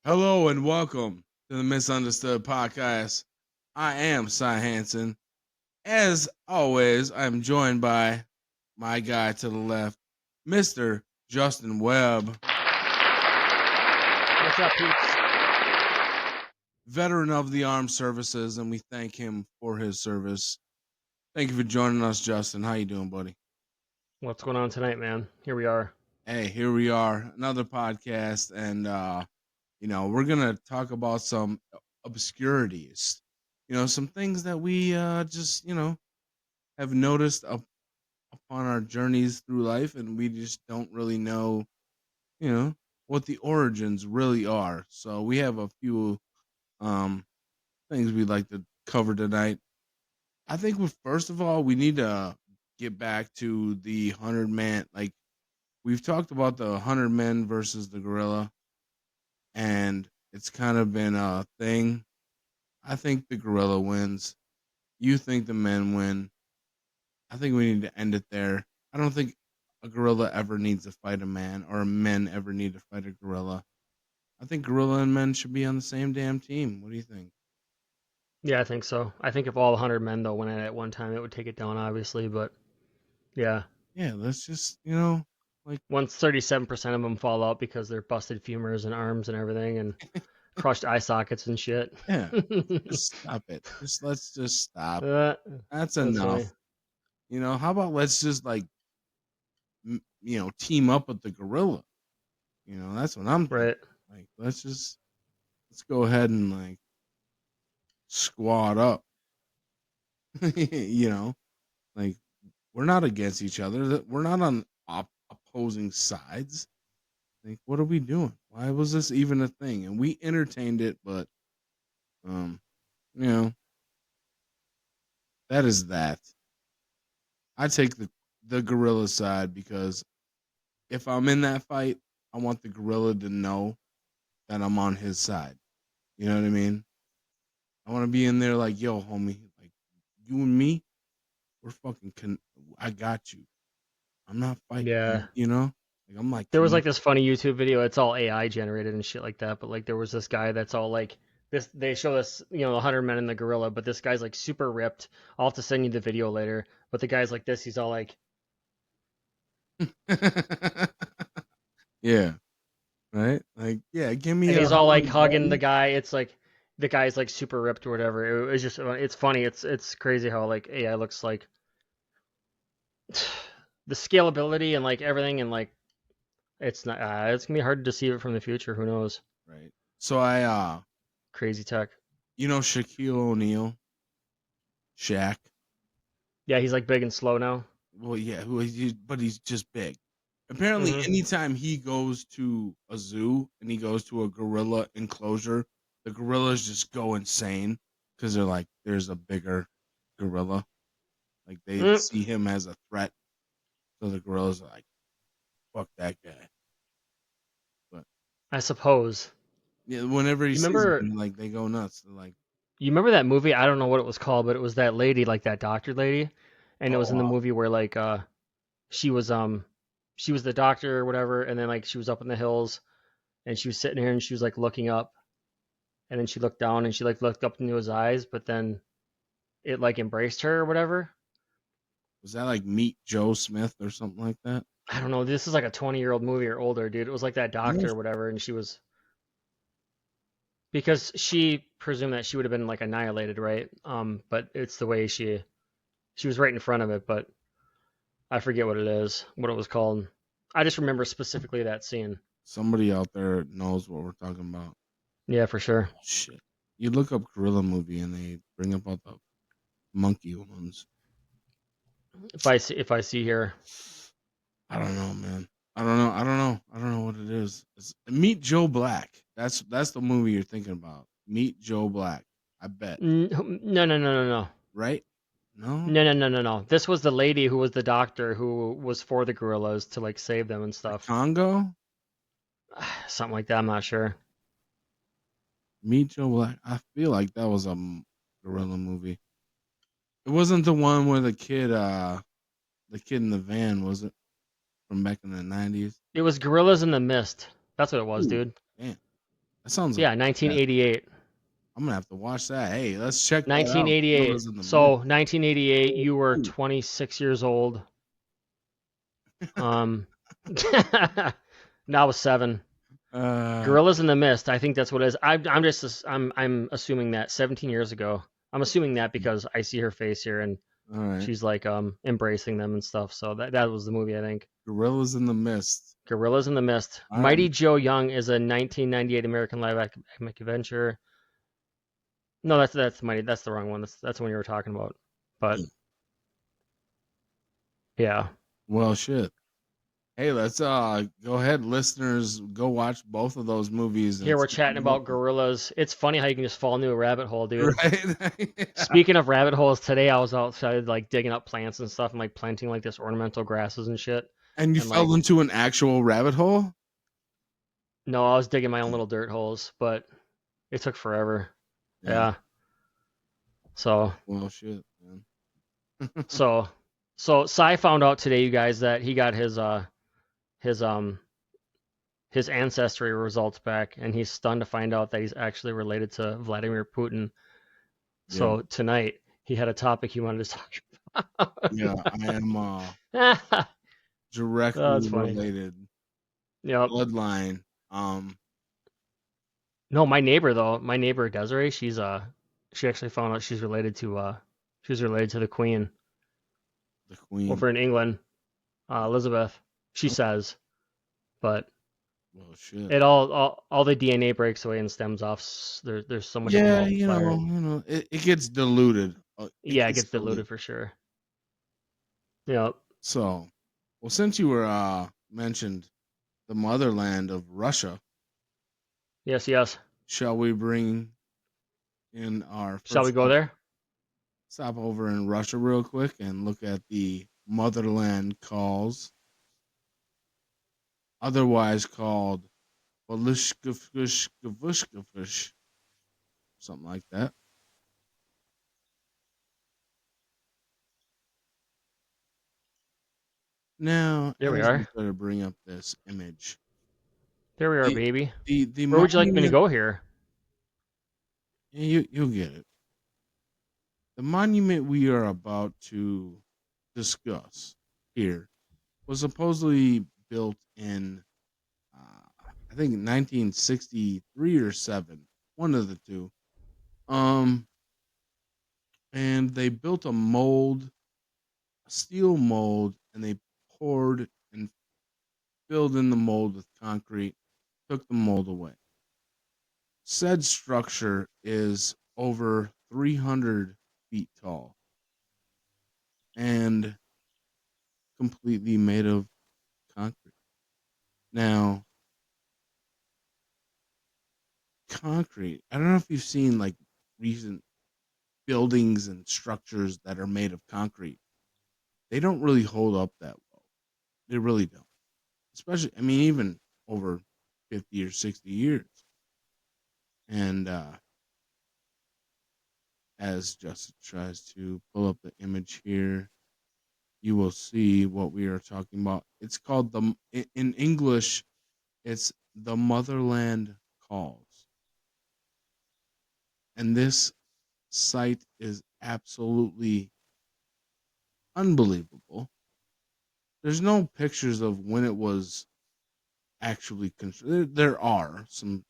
Hello and welcome to the Misunderstood Podcast. I am Cy Hansen. As always, I'm joined by my guy to the left, Mr. Justin Webb, What's up, peeps? veteran of the armed services, and we thank him for his service. Thank you for joining us, Justin. How you doing, buddy? What's going on tonight, man? Here we are. Hey, here we are, another podcast, and we're gonna talk about some obscurities. Some things that we just have noticed upon our journeys through life, and we just don't really know, what the origins really are. So we have a few um things we'd like to cover tonight. I think first of all, we need to get back to the 100 man. Like, we've talked about the 100 men versus the gorilla, and it's kind of been a thing. I think the gorilla wins. You think the men win. I think we need to end it there. I don't think a gorilla ever needs to fight a man, or men ever need to fight a gorilla. I think gorilla and men should be on the same damn team. What do you think? Yeah, I think so. I think if all 100 men, though, went at one time, it would take it down, obviously. But yeah, Yeah, let's just, like, once 37% of them fall out because they're busted femurs and arms and everything and crushed eye sockets and shit. yeah, just stop it. Let's just stop. That's That's enough. funny. How about let's just team up with the gorilla. That's what I'm thinking. Right. Like, let's go ahead and like squad up. Like, we're not against each other. We're not on opposing sides. Like, what are we doing? Why was this even a thing? And we entertained it, but um, you know, that is that. I take the gorilla side because if I'm in that fight, I want the gorilla to know that I'm on his side. You know what I mean? I want to be in there like, yo, homie, like, you and me, we're fucking. I got you. I'm not fighting. Yeah. Like, I'm like, There was like this funny YouTube video. It's all AI generated and shit like that. But like there was this guy that's all like this. They show us, 100 men in the gorilla, but this guy's like super ripped. I'll have to send you the video later. But the guy's like this. He's all like, yeah, right. Like, yeah, give me and a he's all like hug, hugging the buddy. guy. It's like the guy's like super ripped or whatever. It was just, it's funny. It's crazy how like AI looks like the scalability and like everything and like it's not. It's gonna be hard to deceive it from the future. Who knows? Right. So Crazy tech. Shaquille O'Neal, Shaq. Yeah, he's like big and slow now. Well, yeah, but he's just big. Apparently, Hmm. anytime he goes to a zoo and he goes to a gorilla enclosure, the gorillas just go insane because they're like, there's a bigger gorilla. Like, they Mm, see him as a threat. So the gorillas are like, fuck that guy. But I suppose. yeah, whenever he You sees remember? him, like, they go nuts. They're like, You remember that movie? I don't know what it was called, but it was that lady, like that doctor lady, and it was in oh, the movie where like she was she was the doctor or whatever, and then like she was up in the hills and she was sitting here and she was like looking up, and then she looked down and she like looked up into his eyes, but then it like embraced her or whatever. was that like Meet Joe Smith or something like that? I don't know. This is like a 20-year-old movie or older, dude. It was like that doctor or whatever, and she was because she presumed that she would have been like annihilated, right? But it's the way she was right in front of it, but I forget what it was called. I just remember specifically that scene. Somebody out there knows what we're talking about. Yeah, for sure. Shit. You look up gorilla movie and they bring up all the monkey ones. If I see here, I don't know, man. I don't know what it is. Meet Joe Black. That's the movie you're thinking about. Meet Joe Black. I bet. no. Right? No? No. This was the lady who was the doctor who was for the gorillas to like save them and The stuff. Congo? Something like that. I'm not sure. Meet Joe Black. I feel like that was a gorilla movie. It wasn't the one where the kid in the van, was it? From back in the 90s. It was Gorillas in the Mist. That's what it was, Ooh, dude. damn. That sounds Yeah, fantastic. 1988. I'm gonna have to watch that. Hey, let's check that out. 1988. Gorillas in the Mist. So 1988, Oh, you were ooh. 26 years old. Um, now I was 7. Uh, Gorillas in the Mist. I think that's what it is. I'm assuming that 17 years ago. I'm assuming that because I see her face here and all right. she's like embracing them and stuff. So that was the movie, I think. Gorillas in the Mist. Gorillas in the Mist. All right. Mighty Joe Young is a 1998 American live academic adventure. No, that's Mighty. That's the wrong one. That's the one you were talking about. But yeah, Well, shit. Hey, let's go ahead, listeners. Go watch both of those movies here and we're see what chatting you about gorillas. It's funny how you can just fall into a rabbit hole, think. dude. Right? Yeah. Speaking of rabbit holes, today I was outside like digging up plants and stuff and like planting like this ornamental grasses and shit. And you And like, fell into an actual rabbit hole? no, I was digging my own little dirt holes, but it took forever. Yeah. Yeah. So Well, shit, man. so so Cy found out today, you guys, that he got his his ancestry results back, and he's stunned to find out that he's actually related to Vladimir Putin. Yeah. So tonight he had a topic he wanted to talk about. Yeah. I am Oh, directly that's funny. related. Yep. Bloodline. No, my neighbor though, my neighbor Desiree, she actually found out she's related to the Queen The Queen. over in England, Elizabeth. She says, but Well, shit. it all the DNA breaks away and stems off. There's so much of a Yeah, multiplier. it gets diluted. It Yeah, it gets gets diluted. diluted for sure. Yep. So, well, since you were mentioned the motherland of Russia, Yes, yes. shall we bring in our Shall we first go there? stop over in Russia real quick and look at the motherland calls, otherwise called Balishkafushkafushkafush, something like that. Now, There we as we are. try to bring up this image, There we are, the baby. the Where would you like me to monument, go here? you'll get it. The monument we are about to discuss here was supposedly built in, I think, 1963 or 7, one of the two. Um, and they built a steel mold, and they poured and filled in the mold with concrete, took the mold away. Said structure is over 300 feet tall and completely made of concrete. Now, concrete, I don't know if you've seen like recent buildings and structures that are made of concrete. They don't really hold up that well. They really don't. Especially, I mean, even over 50 or 60 years. And as Justin tries to pull up the image here, you will see what we are talking about. It's called in English, it's the Motherland Calls. And this site is absolutely unbelievable. There's no pictures of when it was actually constructed. There are some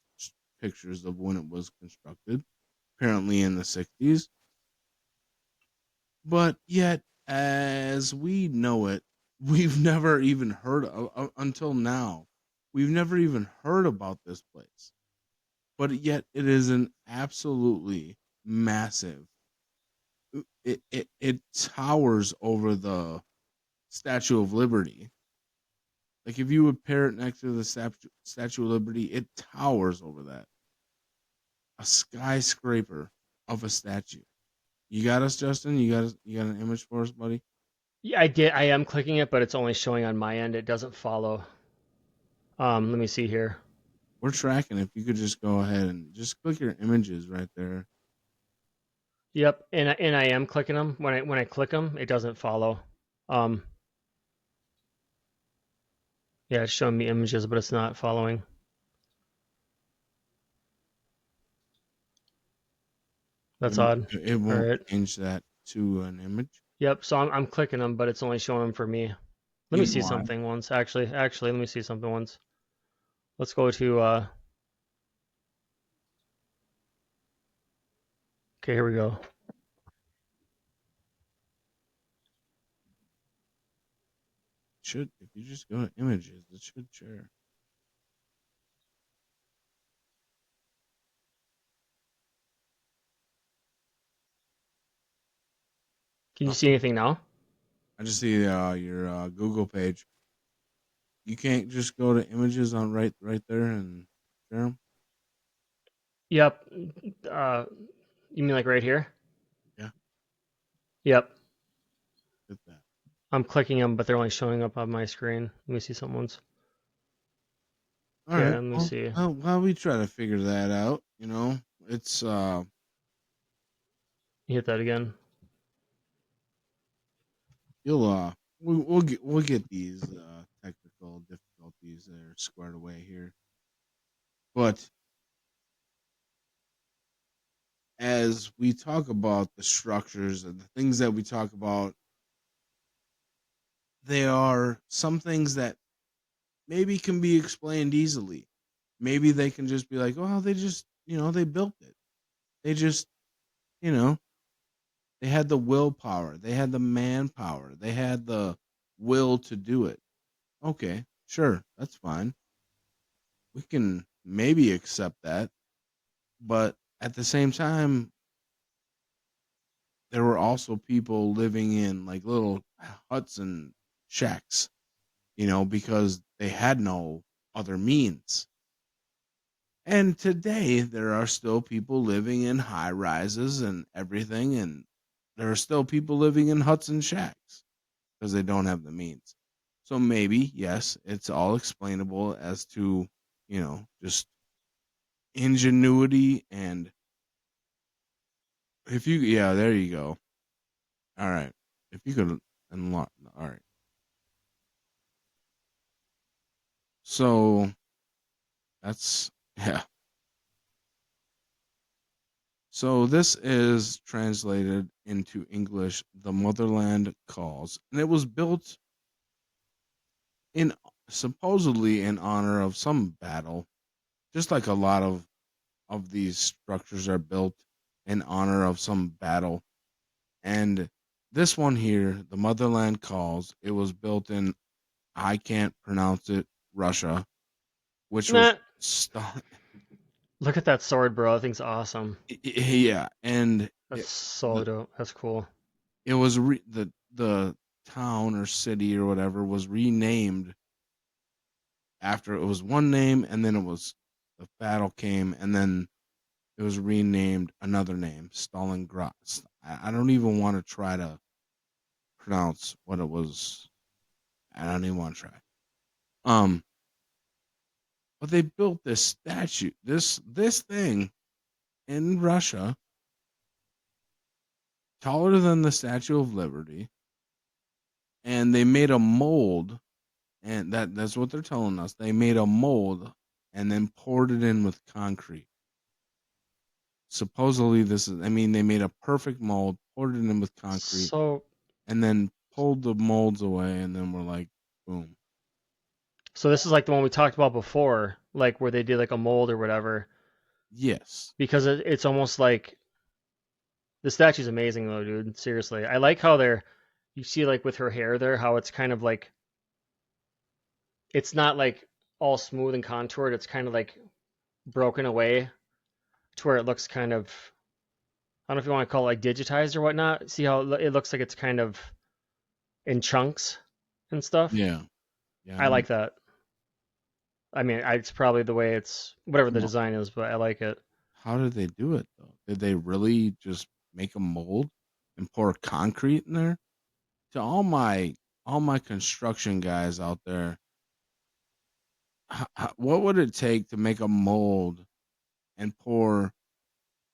pictures of when it was constructed, apparently in the 60s. But yet, as we know it, we've never even heard of, until now. We've never even heard about this place. But yet, it is an absolutely massive. It towers over the Statue of Liberty. Like if you would pair it next to the Statue of Liberty, it towers over that. A skyscraper of a statue. You got us, Justin? You got an image for us, buddy? Yeah, I did. I am clicking it, but it's only showing on my end. It doesn't follow. Let me see here. We're tracking. If you could just go ahead and just click your images right there. Yep, and I am clicking them. When I click them, it doesn't follow. Um, yeah, it's showing me images, but it's not following. That's odd. It All won't right. change that to an image. Yep. So I'm clicking them, but it's only showing them for me. Let You me know see why? something once. Actually, let me see something once. Let's go to. Okay, here we go. Should if you just go to images, it should share. Can you see Uh-uh. anything now? I just see your Google page. You can't just go to images on right there and share them. Yep. Uh, you mean like right here? Yeah, Yep. hit that. I'm clicking them, but they're only showing up on my screen. Let me see something once. All Okay, right. let me Well, see. while we try to figure that out, it's You hit that again. you'll we'll get these technical difficulties that are squared away here. But as we talk about the structures and the things that we talk about, there are some things that maybe can be explained easily. Maybe they can just be like, well, they just, they built it. They just, you know, they had the willpower, they had the manpower, they had the will to do it. Okay, sure, that's fine. We can maybe accept that. But at the same time, there were also people living in like little huts and shacks, because they had no other means. And today, there are still people living in high rises and everything, and there are still people living in huts and shacks because they don't have the means. So maybe, yes, it's all explainable as to, just ingenuity. And if you, yeah, there you go. All right. If you could unlock, all right. So that's, yeah. So this is translated into English, The Motherland Calls, and it was built in supposedly in honor of some battle, just like a lot of these structures are built in honor of some battle. And this one here, The Motherland Calls, it was built in, I can't pronounce it, Russia, which was Nah. Look at that sword, bro. That thing's awesome. yeah, and That's so dope. That's cool. it was the town or city or whatever was renamed after it was one name, and then it was the battle came, and then it was renamed another name, Stalingrad. I don't even want to try to pronounce what it was. I don't even want to try. Um, but they built this statue, this thing in Russia, taller than the Statue of Liberty, and they made a mold, and that's what they're telling us. They made a mold and then poured it in with concrete. Supposedly, I mean, they made a perfect mold, poured it in with concrete, So, and then pulled the molds away, and then we're like, boom. so this is like the one we talked about before, like where they did like a mold or whatever, Yes. because it's almost like the statue's amazing though, dude. Seriously, I like how you see like with her hair there, how it's kind of like it's not like all smooth and contoured. It's kind of like broken away to where it looks kind of I don't know if you want to call it like digitized or whatnot. See how it looks like it's kind of in chunks and stuff. Yeah. Yeah. I like that. I mean, it's probably the way it's whatever the Come on. design is, but I like it. How did they do it though? Did they really just make a mold and pour concrete in there? To all my construction guys out there, what would it take to make a mold and pour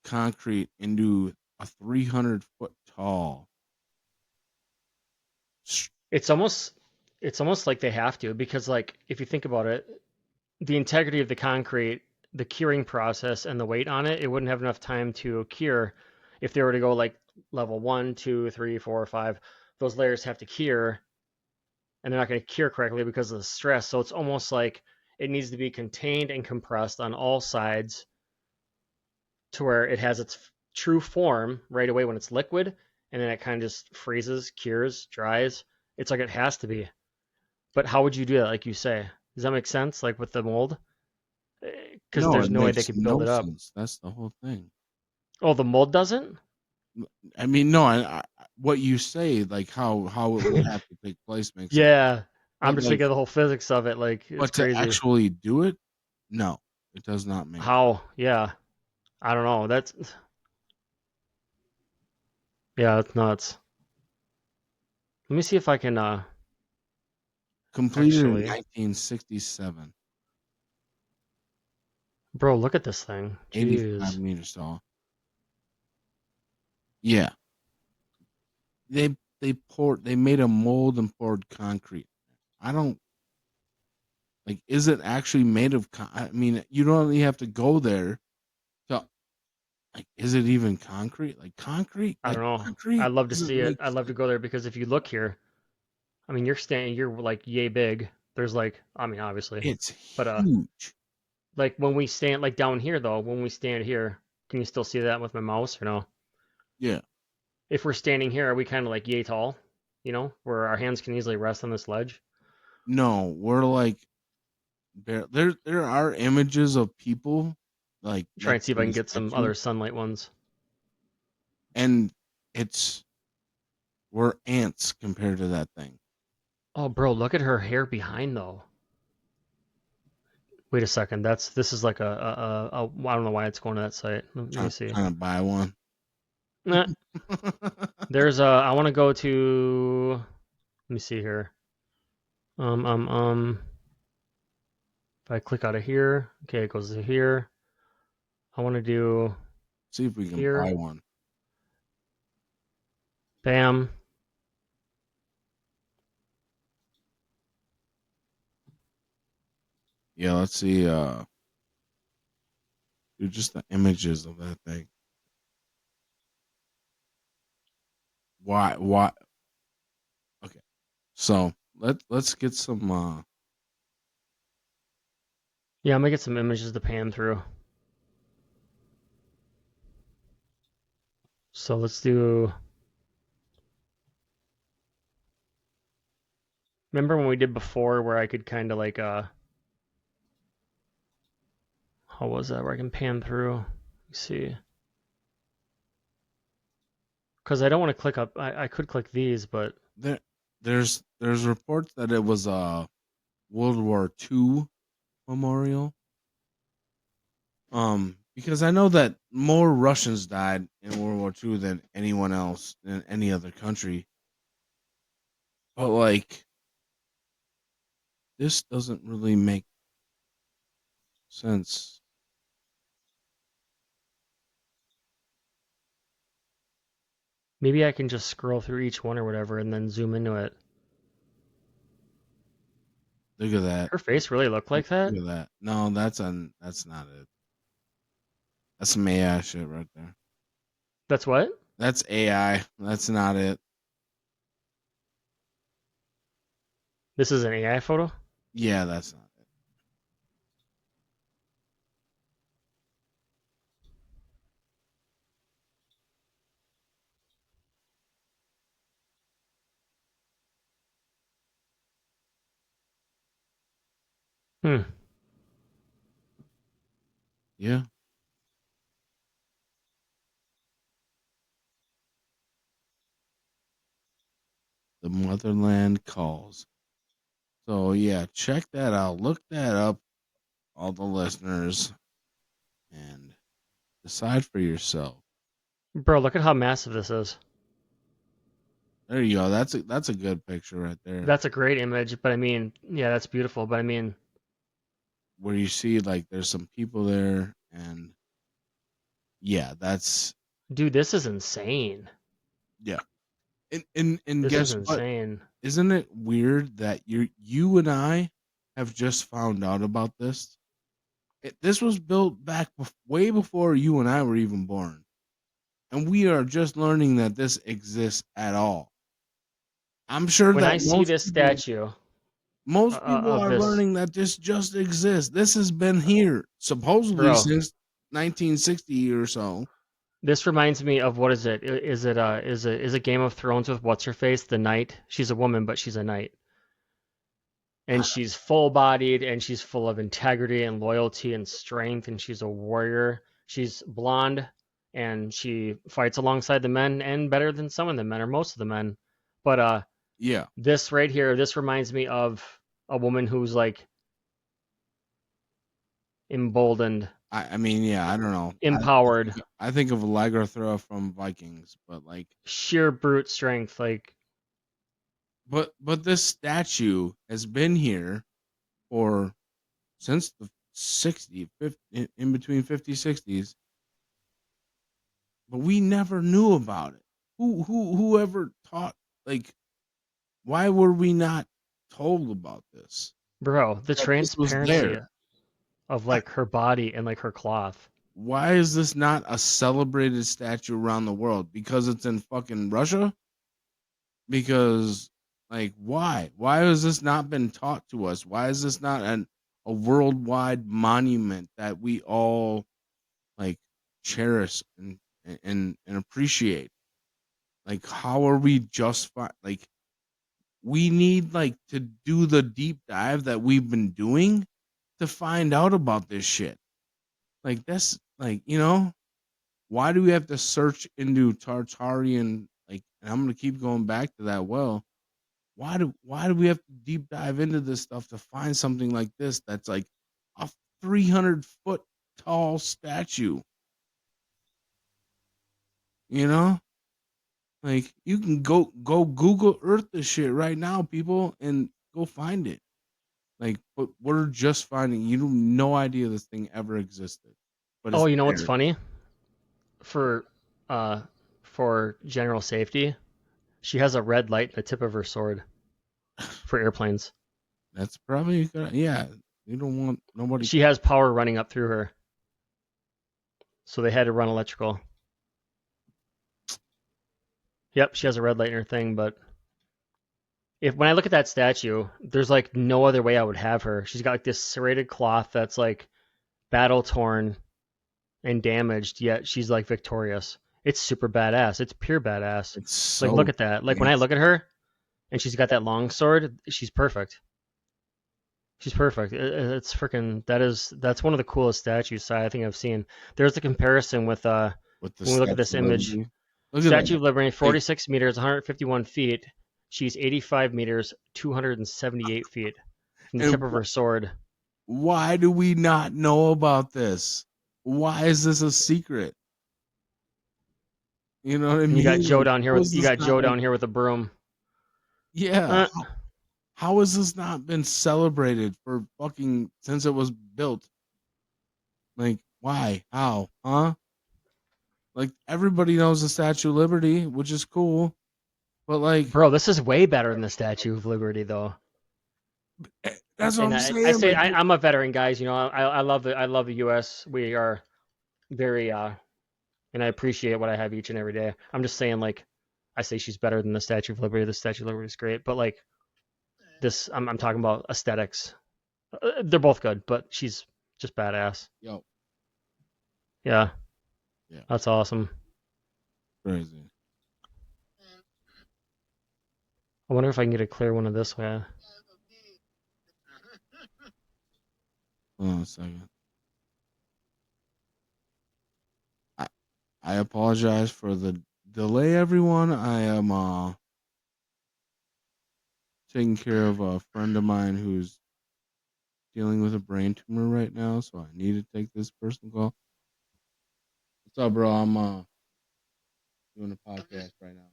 concrete into a 300-foot tall? It's almost it's almost like they have to because like if you think about it, the integrity of the concrete, the curing process and the weight on it, it wouldn't have enough time to cure if they were to go like level 1, 2, 3, 4, 5, those layers have to cure, and they're not going to cure correctly because of the stress. So it's almost like it needs to be contained and compressed on all sides to where it has its true form right away when it's liquid, and then it kind of just freezes, cures, dries. It's like it has to be. But how would you do that, like you say? Does that make sense? Like with the mold? Because No, there's it no way they makes could build no it up. sense. That's the whole thing. Oh, the mold doesn't? I mean, no, what you say, like how it would have to take place, makes sense. Yeah. I'm But just like, thinking of the whole physics of it. Like, it's but to crazy. actually do it, no, it does not make sense. How? Yeah. I don't know. Yeah, it's nuts. Let me see if I can Completed in actually. 1967, Bro, look at this thing. 85 Jeez. meters tall. Yeah, they made a mold and poured concrete. I don't like. Is it actually made of? I mean, you don't really have to go there to like. Is it even concrete? Like concrete? I Like don't know. concrete I'd love to doesn't see it. make I'd love to sense. go there because if you look here, I mean, you're like yay big. There's like, I mean, obviously, It's but huge. like when we stand like down here though, when we stand here, can you still see that with my mouse or no? Yeah. If we're standing here, are we kind of like yay tall? You know, where our hands can easily rest on this ledge? No, we're like there are images of people like Try and next see if to I the can get some statue, other sunlight ones. and it's we're ants compared to that thing. Oh, bro, look at her hair behind though. Wait a second. This is like I don't know why it's going to that site. Let me see. Trying to buy one. Nah, there's a. I want to go to. Let me see here. If I click out of here, okay, it goes to here. I want to do See if we can buy here. one. Bam. Yeah, let's see. Dude, just the images of that thing. Why? Why? Okay, so let's get some. Yeah, I'm gonna get some images to pan through. So let's do. Remember when we did before where I could kind of like how was that? Where I can pan through. Let me see. Because I don't want to click up. I could click these, but There, there's reports that it was a World War II memorial. Because I know that more Russians died in World War II than anyone else in any other country. But like, this doesn't really make sense. maybe I can just scroll through each one or whatever and then zoom into it. Look at that. Her face really looked like that? Look at that. No, that's not it. That's some AI shit right there. That's what? That's AI. That's not it. This is an AI photo? Yeah, that's not it. Hmm. Yeah, the motherland calls. So yeah, check that out. Look that up, all the listeners, and decide for yourself. Bro, look at how massive this is. There you go. That's a good picture right there. That's a great image, but I mean, yeah, that's beautiful, but I mean, Where you see like there's some people there, and yeah, that's dude, this is insane. yeah. And This is guess what? insane. Isn't it weird that you and I have just found out about this? This was built back way before you and I were even born. and we are just learning that this exists at all. I'm sure When that I see this statue most people of are this, learning that this just exists. This has been here supposedly bro, since 1960 or so. this reminds me of, what is it? Is it Game of Thrones with what's her face, the knight? She's a woman, but she's a knight, and I, she's full-bodied, and she's full of integrity and loyalty and strength, and she's a warrior. She's blonde, and she fights alongside the men, and better than some of the men, or most of the men. But yeah, this right here, this reminds me of a woman who's like emboldened, I mean, yeah, I don't know. empowered, I think of Lagerthra from Vikings, but sheer brute strength. Like, but this statue has been here for since the 60s, 50, in between 50 60s, but we never knew about it. Whoever taught, like, why were we not told about this? bro, the That this was transparency there. of Why, like her body and like her cloth. why is this not a celebrated statue around the world? Because it's in fucking Russia? Because, like, why has this not been taught to us? Why is this not a worldwide monument that we all like cherish and appreciate? Like, how are we just like, we need like to do the deep dive that we've been doing to find out about this shit. Like, that's like, why do we have to search into Tartarian, like, and I'm gonna keep going back to that well. Why do we have to deep dive into this stuff to find something like this that's like a 300-foot tall statue? You know, like, you can go Google Earth this shit right now, people, and go find it. Like, but we're just finding. You have no idea this thing ever existed, but Oh, it's you know what's there. funny? For for general safety, she has a red light at the tip of her sword for airplanes. That's probably good. Yeah, you don't want nobody. She has power running up through her, so they had to run electrical. Yep, she has a red light in her thing, but if when I look at that statue, there's like no other way I would have her. She's got like this serrated cloth that's like battle torn and damaged, yet she's like victorious. It's super badass. It's pure badass. It's Like, look so at that. Like, when I fancy. look at her and she's got that long sword, she's perfect. She's perfect. It's freaking. That's one of the coolest statues I think I've seen. There's a comparison with With the when we look at this Statue of image. Liberty. Look at Statue that. of Liberty, Like, 46 meters, 151 feet. She's 85 meters, 278 feet from the tip and of her sword. why do we not know about this? Why is this a secret? You know what I And you got mean? Joe Like, down here how with is you this got not Joe like, down here with a broom. yeah, Uh, how has this not been celebrated for fucking since it was built? Like, why? How? Huh? Like, everybody knows the Statue of Liberty, which is cool, but like, bro, this is way better than the Statue of Liberty, though. that's what And I'm I saying. say Like, I'm a veteran, guys. You know, I love the U.S. We are very and I appreciate what I have each and every day. I'm just saying, like, I say she's better than the Statue of Liberty. The Statue of Liberty is great, but like this, I'm talking about aesthetics. They're both good, but she's just badass. yo, Yeah, yeah, that's awesome. crazy. I wonder if I can get a clear one of this way. Hold on a second. I, I apologize for the delay, everyone. I am taking care of a friend of mine who's dealing with a brain tumor right now, so I need to take this personal call. What's up, bro? I'm doing a podcast right now.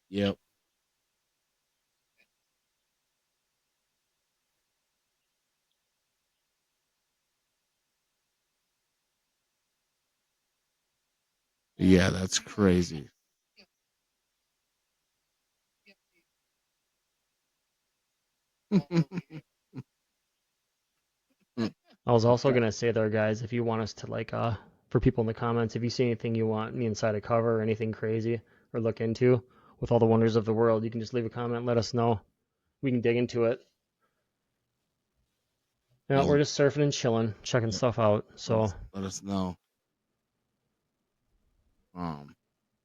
Yep. Yeah, that's crazy. I was also gonna say there, guys, if you want us to like for people in the comments, if you see anything you want me inside a cover or anything crazy or look into with all the wonders of the world, you can just leave a comment, let us know. We can dig into it. Yeah, Yeah, we're just surfing and chilling, checking yeah. stuff out. Let So us let us know. Um.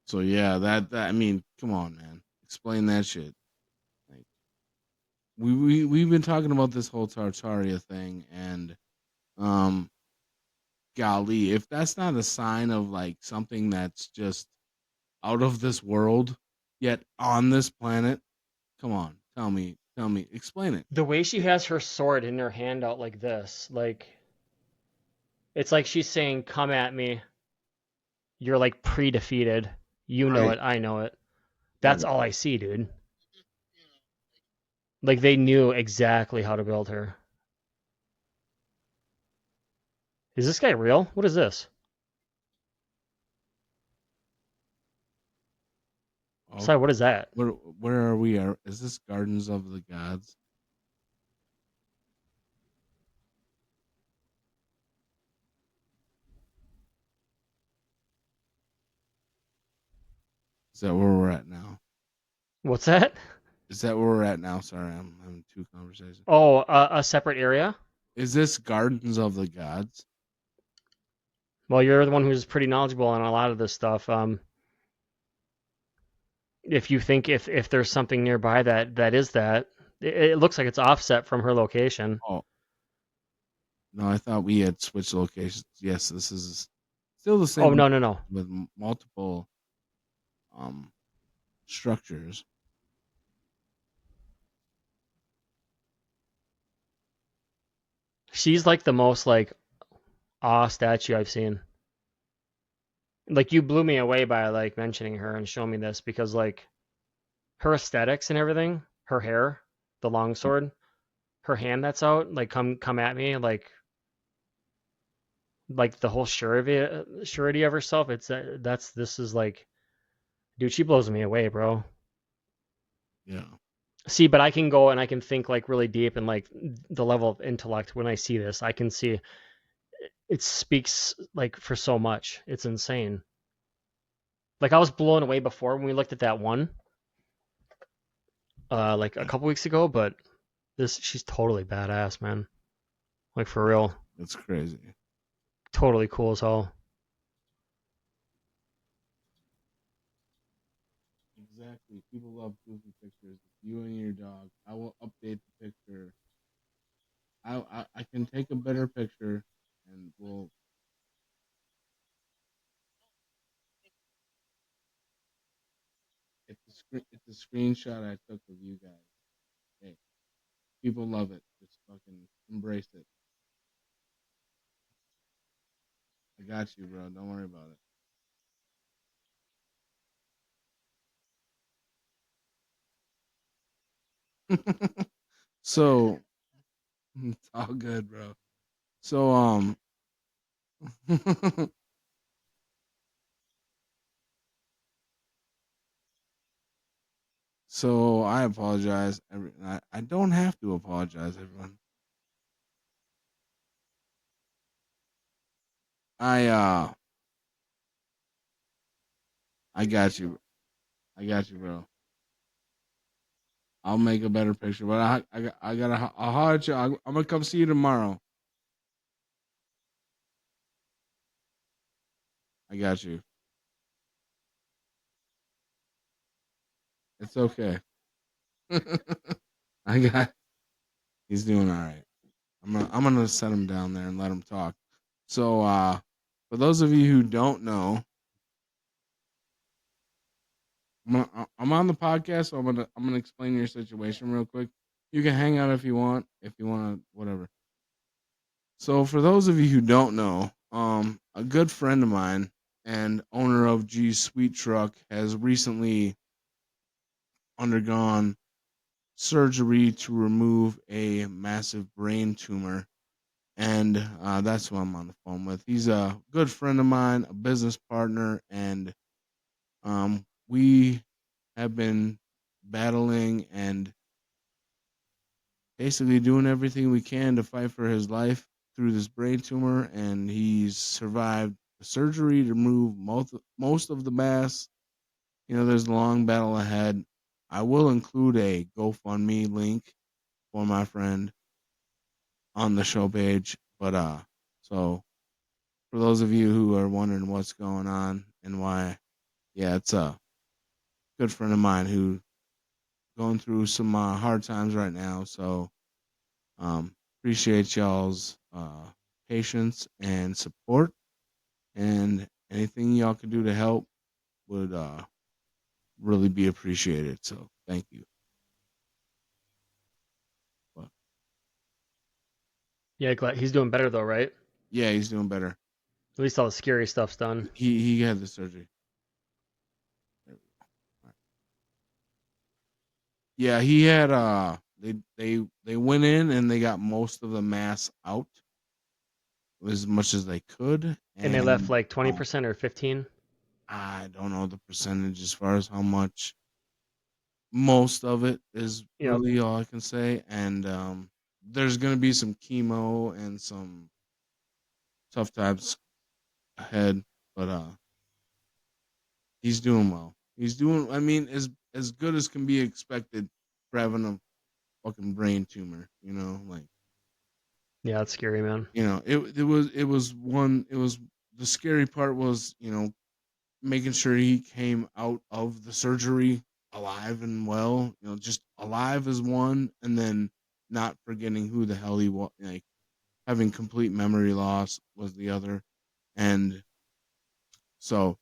So yeah, that I mean, come on, man, explain that shit. Like we've been talking about this whole Tartaria thing, and um, golly, if that's not a sign of like something that's just out of this world, yet on this planet, come on, tell me, explain it. the way she has her sword in her hand out like this, like it's like she's saying, "Come at me. You're like pre-defeated. You know Right. it. I know it." That's Right. all I see, dude. Like they knew exactly how to build her. Is this guy real? What is this? Oh, Sorry, what is that? where are we? Is this Gardens of the Gods? Is that where we're at now? What's that? Is that where we're at now? Sorry, I'm having two conversations. Oh, a separate area? Is this Gardens of the Gods? Well, you're the one who's pretty knowledgeable on a lot of this stuff. If you think if there's something nearby that is that, it looks like it's offset from her location. Oh no, I thought we had switched locations. Yes, this is still the Oh, same no, no, location no. with multiple um structures. She's like the most like awe statue I've seen. Like you blew me away by like mentioning her and showing me this because like her aesthetics and everything, her hair, the longsword, her hand that's out, like come at me, like the whole surety of herself. It's that's this is like, dude, she blows me away, bro. Yeah, See, but I can go and I can think like really deep and like the level of intellect when I see this, I can see it speaks like for so much. It's insane. Like I was blown away before when we looked at that one, like a yeah, couple weeks ago, but this she's totally badass, man. Like for real, it's crazy. totally cool as hell. Exactly. People love goofy pictures. You and your dog. I will update the picture. I can take a better picture, and we'll. It's a screenshot I took of you guys. Hey, people love it. Just fucking embrace it. I got you, bro. Don't worry about it. So it's all good, bro. So so I apologize. I don't have to apologize, everyone. I uh I got you. I got you, bro. I'll make a better picture, but I gotta I'll holler at you. I'm gonna come see you tomorrow. I got you. It's okay. I got. He's doing all right. I'm gonna set him down there and let him talk. So for those of you who don't know, I'm on the podcast, so I'm gonna explain your situation real quick. You can hang out if you want to, whatever. So for those of you who don't know, a good friend of mine and owner of G's Sweet Truck has recently undergone surgery to remove a massive brain tumor, and that's who I'm on the phone with. He's a good friend of mine, a business partner, and we have been battling and basically doing everything we can to fight for his life through this brain tumor, and he's survived the surgery to remove most of the mass. You know, there's a long battle ahead. I will include a GoFundMe link for my friend on the show page. But so for those of you who are wondering what's going on and why, yeah, it's a good friend of mine who going through some hard times right now. So appreciate y'all's patience and support, and anything y'all can do to help would really be appreciated. So thank you. But Yeah, glad he's doing better though, right? yeah, he's doing better. At least all the scary stuff's done. He had the surgery. There we go. All right. Yeah, he had they went in and they got most of the mass out as much as they could, And they left and like 20% or 15. I don't know the percentage as far as how much. Most of it is Yep. really all I can say, and there's gonna be some chemo and some tough times ahead, but he's doing well. He's doing, I mean, as good as can be expected for having a fucking brain tumor. You know, like Yeah, that's scary, man. it was the scary part was making sure he came out of the surgery alive and well. You know, just alive is one, and then not forgetting who the hell he was. Like having complete memory loss was the other, and so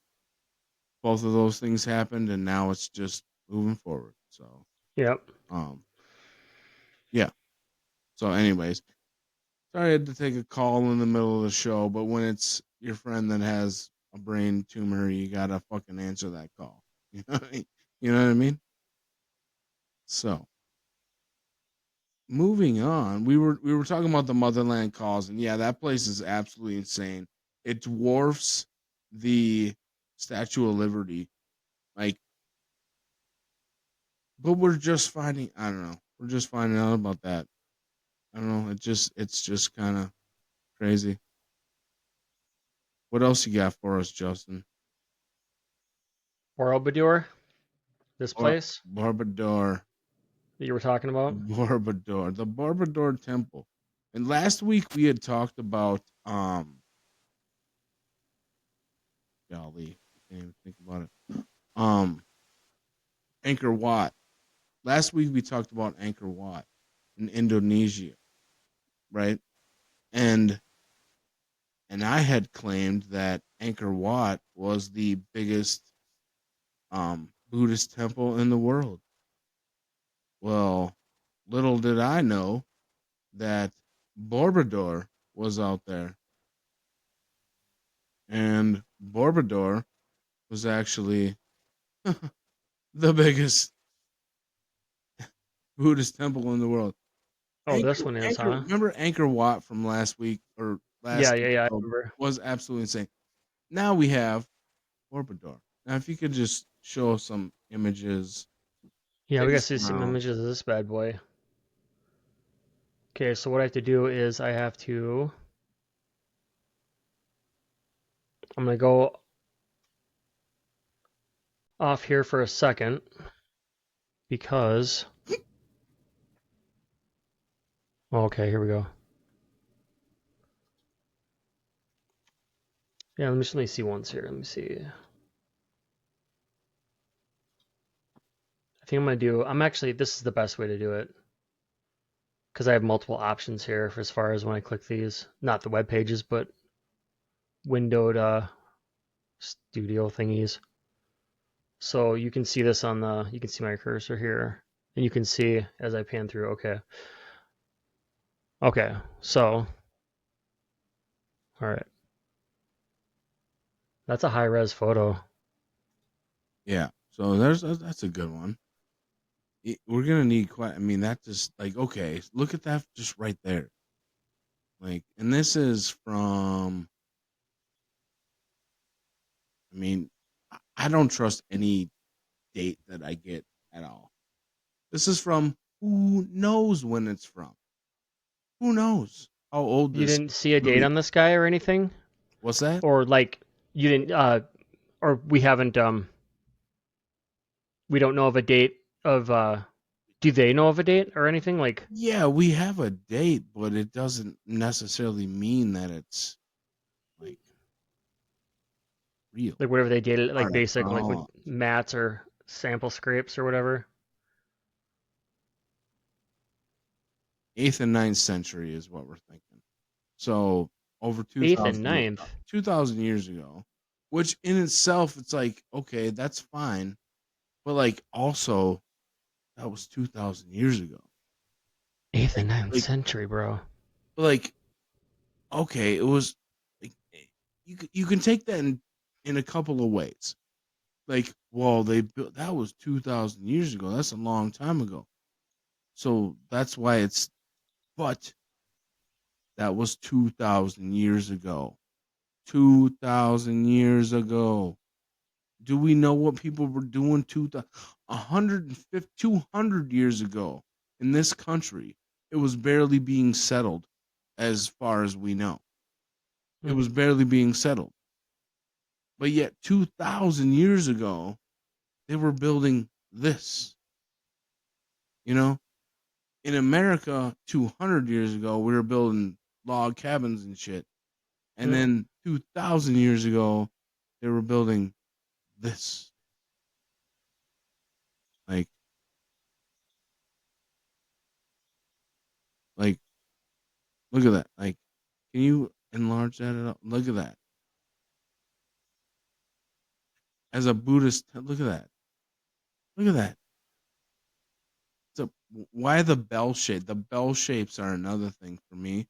both of those things happened, and now it's just moving forward. So, Yep. um, yeah. So, anyways, sorry I had to take a call in the middle of the show, but when it's your friend that has a brain tumor, you gotta fucking answer that call. You know, you know what I mean? So, moving on, we were talking about the Motherland calls, and yeah, that place is absolutely insane. It dwarfs the Statue of Liberty. Like, but we're just finding. I don't know. We're just finding out about that. I don't know. It's just kind of crazy. What else you got for us, Justin? Borobudur, this place Barbador, that you were talking about. The Barbador Temple. And last week we had talked about golly, I can't even think about it. Angkor Wat. Last week we talked about Angkor Wat in Indonesia, right? And I had claimed that Angkor Wat was the biggest Buddhist temple in the world. Well, little did I know that Barbador was out there, and Barbador was actually the biggest Buddhist temple in the world. Oh, this one is, huh? Remember Angkor Wat from last week or Yeah, last yeah, yeah. I episode remember. was absolutely insane. Now we have Barbador. Now, if you could just show some images, Yeah, we take gotta us see some around. images of this bad boy. Okay, so what I have to do is I have to. I'm gonna go off here for a second because. Okay, here we go. Yeah, let me see once here. Let me see. I think I'm gonna do. I'm actually. This is the best way to do it because I have multiple options here for as far as when I click these. Not the web pages, but windowed studio thingies. So you can see this on the. You can see my cursor here, and you can see as I pan through. Okay. Okay. So, all right. That's a high res photo. Yeah, so that's a good one. We're gonna need quite. I mean, that just like okay, look at that just right there. Like, and this is from. I mean, I don't trust any date that I get at all. This is from Who knows when it's from? Who knows how old You this didn't see a date really on this guy or anything, what's that? or like you didn't, or we haven't, we don't know of a date of. Do they know of a date or anything like? Yeah, we have a date, but it doesn't necessarily mean that it's like real. Like whatever they dated, All like right. basic, like with mats or sample scrapes or whatever. 8th and 9th century is what we're thinking. So over Eighth and 2000 years ago, ninth. 2000 years ago, which in itself it's like okay, that's fine, but like also that was 2000 years ago. Eighth Like and ninth like century, bro. like okay, it was like you can take that in a couple of ways. Like, well, they built that was 2000 years ago. That's a long time ago. So that's why it's but that was 2000 years ago. 2000 years ago. Do we know what people were doing 150 200 years ago in this country? It was barely being settled as far as we know. It Hmm. was barely being settled. But yet 2000 years ago, they were building this, you know? In America 200 years ago, we were building log cabins and shit. And Yeah. then 2000 years ago, they were building this. Like like look at that. Like can you enlarge that at all? Look at that. As a Buddhist, look at that. Look at that. So why the bell shape? The bell shapes are another thing for me.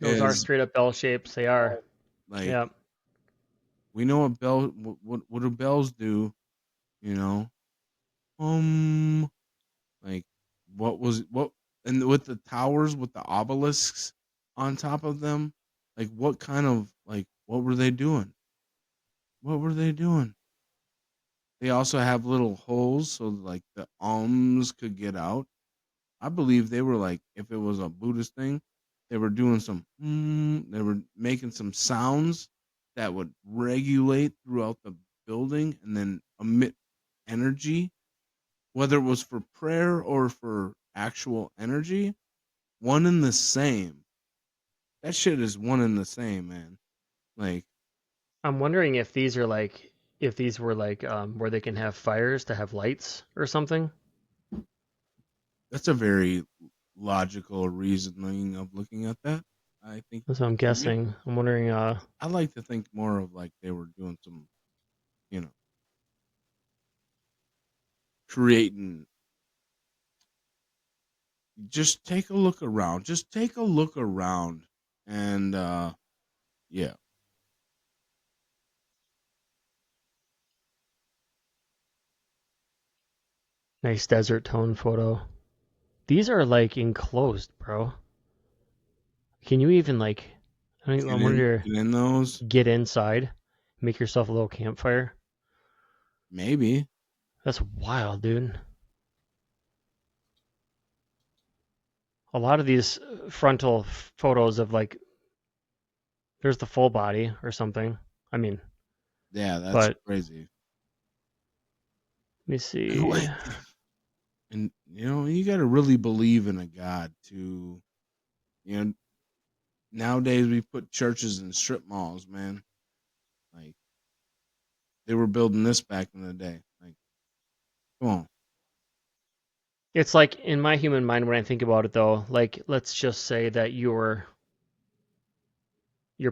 Those are Is straight up bell shapes. They are. like Yeah. we know what bell what do bells do, you know? Um like what and with the towers with the obelisks on top of them, like what kind of like what were they doing? What were they doing? They also have little holes so like the alms could get out. I believe they were like, if it was a Buddhist thing, they were doing some, they were making some sounds that would regulate throughout the building and then emit energy, whether it was for prayer or for actual energy, one and the same. That shit is one and the same, man. Like, I'm wondering if these are like, if these were like, where they can have fires to have lights or something. that's a very logical reasoning of looking at that. I think That's what I'm it could be. guessing. I'm wondering. I like to think more of like they were doing some, you know, creating. Just take a look around. Just take a look around, and yeah, Nice desert tone photo. These are like enclosed, bro. Can you even like? I wonder. get in those. Get inside, make yourself a little campfire. Maybe. That's wild, dude. A lot of these frontal photos of like, there's the full body or something. I mean, Yeah, that's but crazy. let me And see. like, and you got to really believe in a God to, you know, nowadays we put churches in strip malls, man. Like they were building this back in the day. Like, come on. It's like in my human mind when I think about it though, like let's just say that you're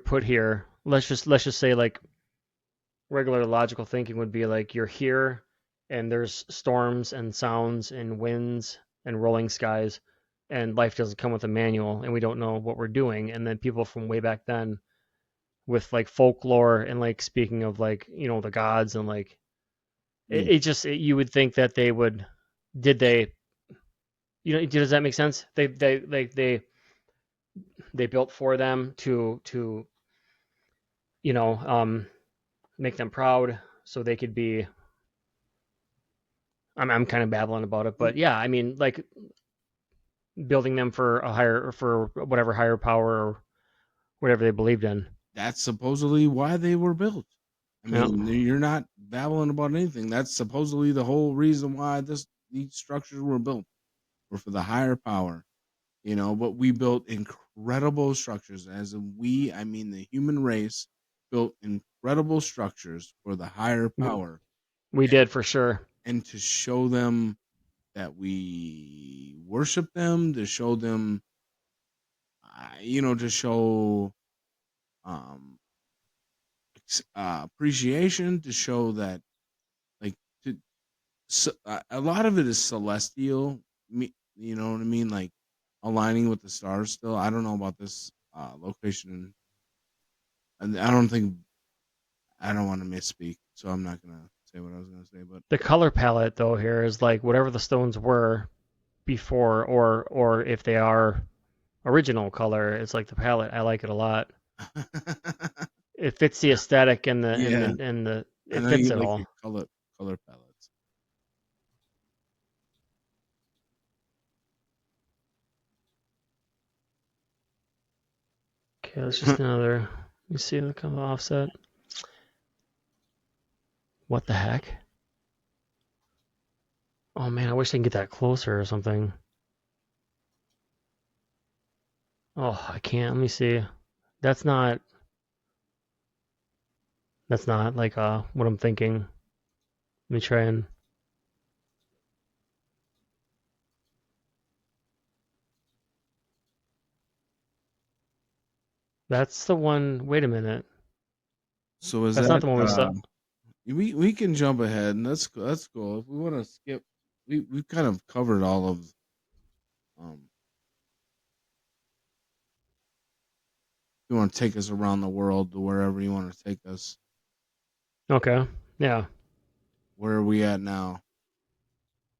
put here. Let's just say like regular logical thinking would be like you're here and there's storms and sounds and winds and rolling skies and life doesn't come with a manual and we don't know what we're doing and then people from way back then with like folklore and like speaking of like the gods and like Yeah. you would think that they would did they does that make sense they built for them to you know um make them proud so they could be I'm kind of babbling about it, but yeah, I mean, like building them for whatever higher power or whatever they believed in. That's supposedly why they were built. I Yeah. mean, you're not babbling about anything. That's supposedly the whole reason why these structures were built, were for the higher power. But we built incredible structures. As in we, I mean the human race built incredible structures for the higher power, We did for sure. and to show them that we worship them, to show them, to show um appreciation, to show that, like, to a lot of it is celestial. You know what I mean? Like aligning with the stars. Still, I don't know about this location, and I don't think, I don't want to misspeak, so I'm not gonna say what I was gonna say. But The color palette though here is like whatever the stones were before, or if they are original color, it's like the palette. I like it a lot. It fits the aesthetic and the and yeah, the and the I it know fits you it like your all. color palettes. Okay, that's just another. Let me see the kind of offset. What the heck? Oh man, I wish I could get that closer or something. Oh, I can't. Let me see. That's not. That's not like what I'm thinking. Let me try and. That's the one. Wait a minute. So is That's not that the one we saw. we can jump ahead, and that's cool. If we want to skip, we've kind of covered all of, um. You want to take us around the world to wherever you want to take us. Okay. Yeah. Where are we at now?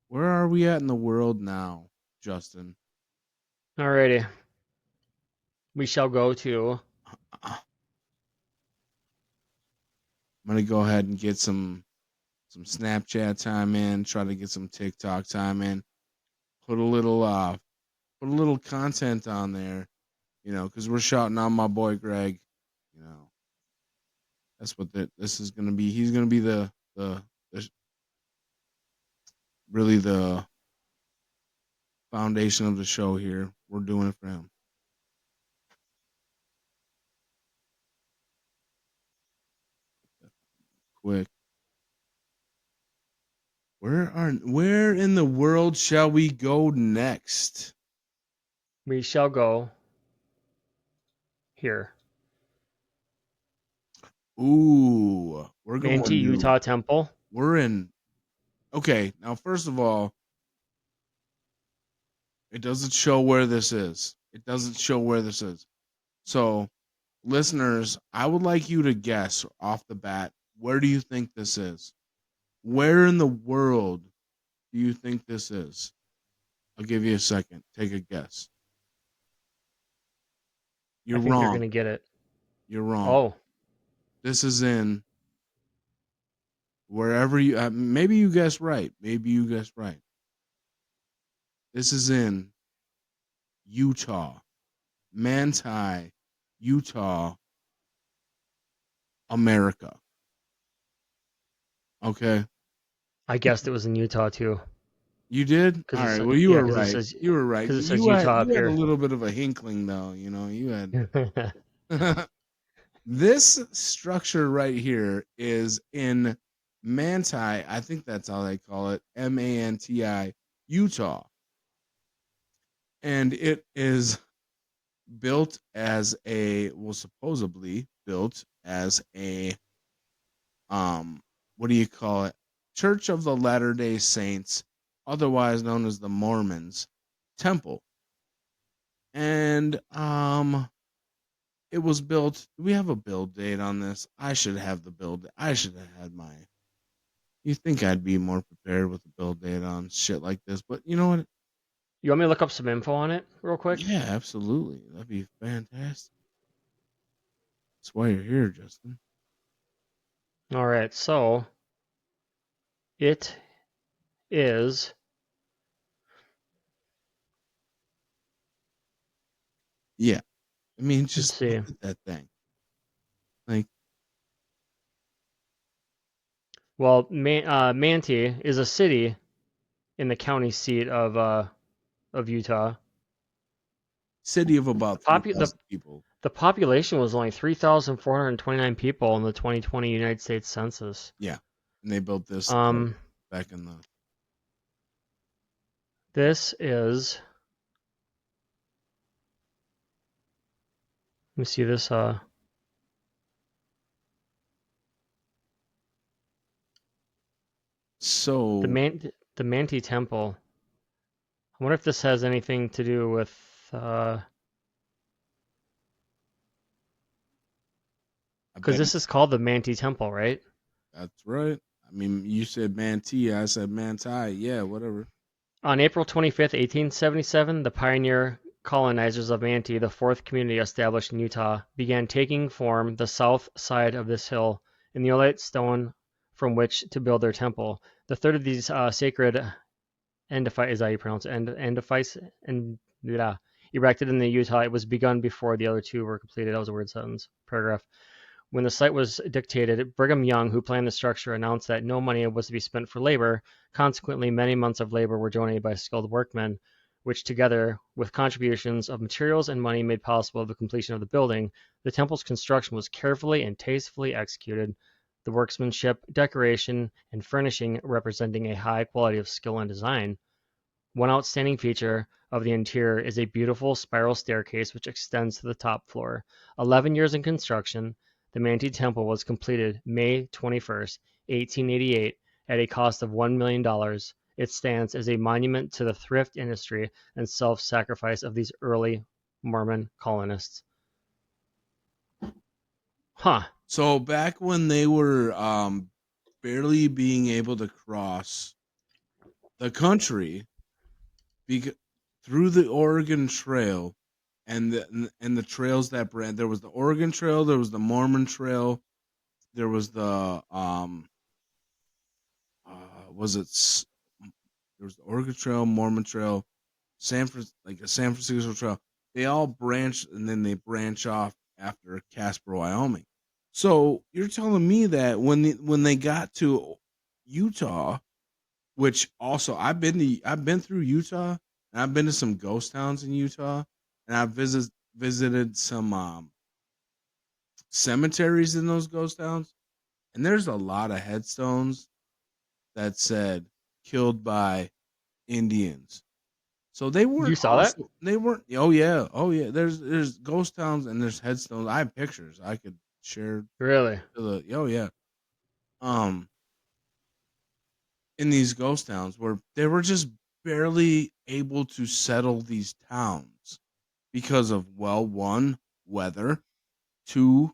Where are we at in the world now, Justin? Alrighty. We shall go to. I'm gonna go ahead and get some Snapchat time in. Try to get some TikTok time in. Put a little put a little content on there. Because we're shouting out my boy Greg. You know, that's what this is gonna be. He's gonna be the really the foundation of the show here. We're doing it for him. Quick. Where in the world shall we go next? We shall go here. Ooh, we're Manti going to Utah Temple. we're in okay, now first of all, it doesn't show where this is. It doesn't show where this is. So, listeners, I would like you to guess off the bat, where do you think this is? Where in the world do you think this is? I'll give you a second. Take a guess. I You're think you're wrong. gonna get it. You're wrong. Oh, This is in wherever you maybe you guessed right. Maybe you guessed right. This is in Utah. Manti, Utah, America. Okay. I guessed it was in Utah too, You did? because All right. it's Well, you yeah, were right. You were right. because it says You had Utah up you had a here. little bit of a hinkling though, you had this structure right here is in Manti. I think that's how they call it. Manti, Utah. And it is built as a well, supposedly built as a what do you call it? Church of the Latter-day Saints, otherwise known as the Mormons temple. And it was built. Do we have a build date on this? I should have the build. I should have had my. You think I'd be more prepared with the build date on shit like this, but you know what? You want me to look up some info on it real quick? Yeah, absolutely. That'd be fantastic. That's why you're here, Justin. All right, so it is Yeah. I mean, Let's just look see. at that thing. Like, Well, Manti is a city in the county seat of Utah. city of The about popu- the 3,000 people. the population was only 3,429 people in the 2020 United States Census. Yeah. And they built this Um, back in the. this is. Let me see this. The So, Man the Manti Temple. I wonder if this has anything to do with I because bet this is called the Manti Temple, right? that's right. I mean, you said Manti, I said Manti. Yeah, whatever. On April 25th, 1877, the pioneer colonizers of Manti, the fourth community established in Utah, began taking form the south side of this hill in the Oolite stone from which to build their temple. The third of these sacred endophytes, is how you pronounce it, endophytes, and yeah, erected in the Utah. It was begun before the other two were completed. That was a weird sentence. Paragraph. When the site was dictated, Brigham Young, who planned the structure, announced that no money was to be spent for labor. Consequently, many months of labor were donated by skilled workmen, which, together with contributions of materials and money, made possible the completion of the building. The temple's construction was carefully and tastefully executed, the workmanship, decoration, and furnishing representing a high quality of skill and design. One outstanding feature of the interior is a beautiful spiral staircase which extends to the top floor. 11 years in construction, the Manti Temple was completed May 21st, 1888, at a cost of $1 million. It stands as a monument to the thrift industry and self-sacrifice of these early Mormon colonists. Huh. So, back when they were barely being able to cross the country because, through the Oregon Trail and the trails that brand, there was the Oregon Trail, there was the Mormon Trail, there was the was it there was the Oregon Trail, Mormon Trail, like a San Francisco Trail. They all branch and then they branch off after Casper, Wyoming. So you're telling me that when they got to Utah, which also I've been through Utah and I've been to some ghost towns in Utah and I've visited some cemeteries in those ghost towns and there's a lot of headstones that said killed by Indians. So You saw that? they weren't oh yeah there's ghost towns and there's headstones. I have pictures I could share Really? to the yeah. Um in these ghost towns where they were just barely able to settle these towns because of well one weather, two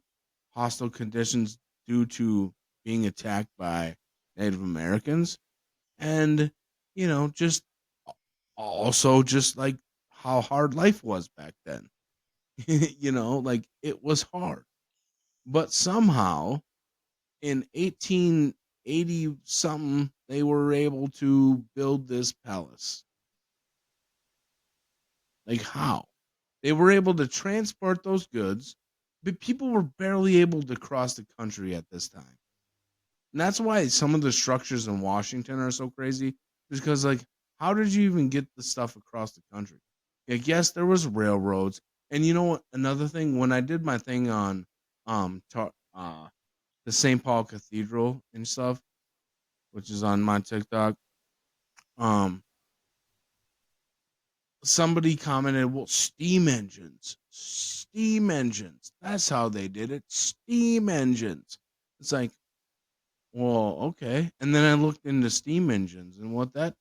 hostile conditions due to being attacked by Native Americans and just also just like how hard life was back then. Like it was hard. But somehow in 1880 something they were able to build this palace. Like how? They were able to transport those goods, but people were barely able to cross the country at this time. And that's why some of the structures in Washington are so crazy. Because like, how did you even get the stuff across the country? Like, yes, there was railroads. And you know what? Another thing, when I did my thing on the St. Paul Cathedral and stuff, which is on my TikTok, um, somebody commented, "Well, steam engines. That's how they did it. Steam engines." It's like, well, okay. And then I looked into steam engines and what that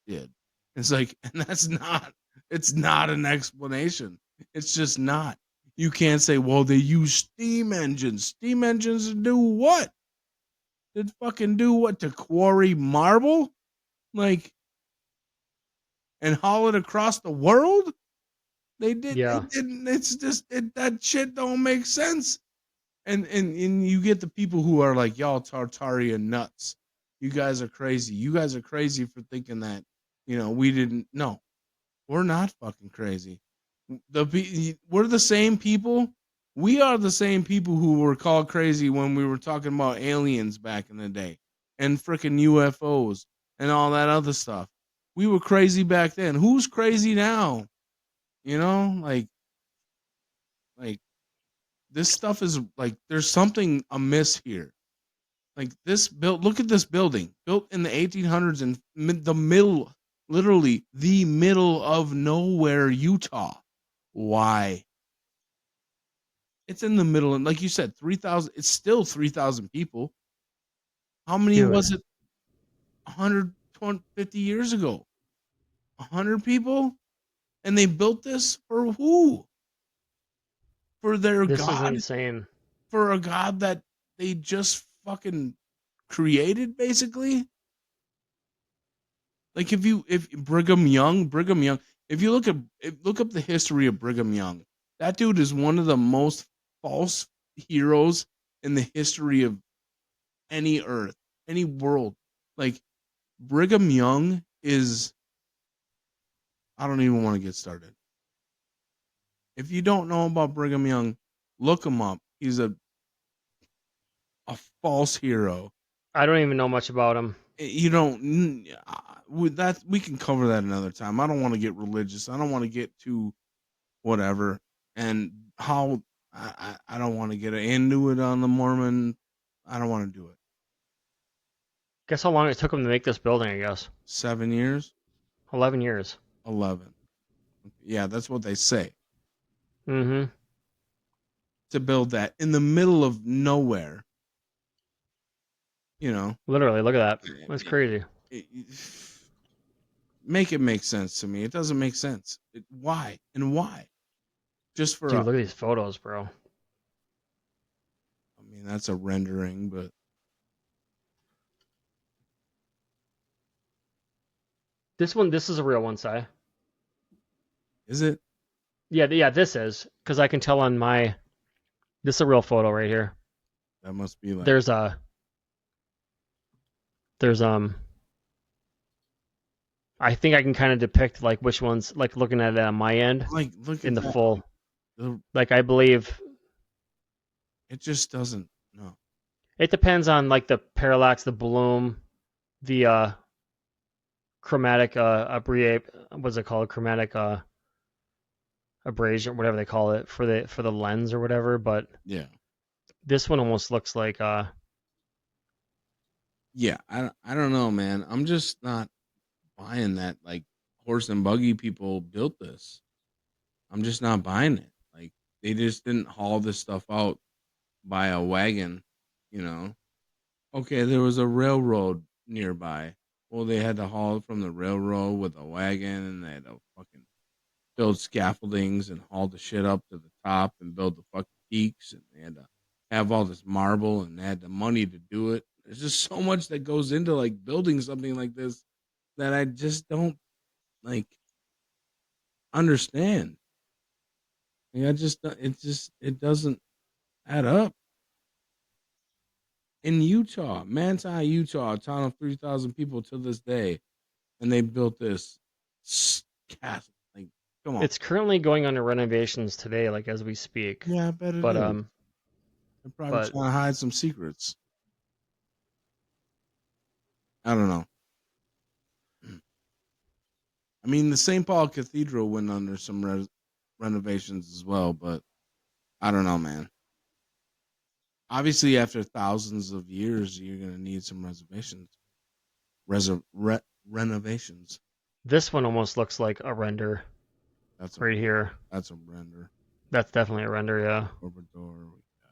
did. It's like, and that's not. It's not an explanation. It's just not. You can't say, well, they use steam engines. Steam engines to do what? Did fucking do what to quarry marble? Like and haul it across the world? They Yeah. didn't. It's just that shit don't make sense. And you get the people who are like, y'all Tartarian nuts. You guys are crazy. You guys are crazy for thinking that, we didn't. No, we're not fucking crazy. We're the same people. We are the same people who were called crazy when we were talking about aliens back in the day and freaking UFOs and all that other stuff. We were crazy back then. Who's crazy now? You know, like this stuff is like there's something amiss here. Like this built look at this building built in the 1800s in the middle, literally the middle of nowhere, Utah. Why? It's in the middle, and like you said, 3,000. It's still 3,000 people. How many Dude, was it? 150 years ago. 100 people, and they built this for who? For their this is god? insane. For a god that they just fucking created, basically. Like if Brigham Young, if you look up the history of Brigham Young, that dude is one of the most false heroes in the history of any earth, any world. Like Brigham Young is I don't even want to get started. If you don't know about Brigham Young, look him up. He's a false hero. I don't even know much about him. You don't with that we can cover that another time. I don't want to get religious. I don't want to get too whatever and how I don't want to get into it on the Mormon. I don't want to do it. Guess how long it took him to make this building, I guess. 7 years, 11 years. 11. Yeah, that's what they say. Mm-hmm. To build that in the middle of nowhere, you know, Literally, look at that. That's it, crazy. it, make it make sense to me. It doesn't make sense. Why and why? Just for a, Dude, look at these photos, bro. I mean, that's a rendering, but This is a real one, Si. is it? Yeah, this is. Because I can tell on my, this is a real photo right here. That must be like, There's a, there's, I think I can kind of depict like which ones, like looking at it on my end look in at the that. full, The, like I believe it just doesn't. No. it depends on like the parallax, the bloom, the chromatic what's it called? Chromatic abrasion, whatever they call it for the lens or whatever. But Yeah. this one almost looks like Yeah. I don't know, man. I'm just not buying that. Like horse and buggy people built this. I'm just not buying it. Like they just didn't haul this stuff out by a wagon, you know. Okay, there was a railroad nearby. Well, they had to haul it from the railroad with a wagon, and they had to fucking build scaffoldings and haul the shit up to the top and build the fucking peaks, and they had to have all this marble, and they had the money to do it. There's just so much that goes into like building something like this that I just don't like understand. Like, it doesn't add up. In Utah, Manti, Utah, a town of 3,000 people to this day, and they built this castle. Like, come on. it's currently going under renovations today, like as we speak. Yeah, I bet it But is. They're probably but trying to hide some secrets. I don't know. I mean, the St. Paul Cathedral went under some renovations as well, but I don't know, man. Obviously, after thousands of years, you're gonna need some reservations, renovations. this one almost looks like a render That's a right here. that's a render. That's definitely a render, yeah. Corporate door.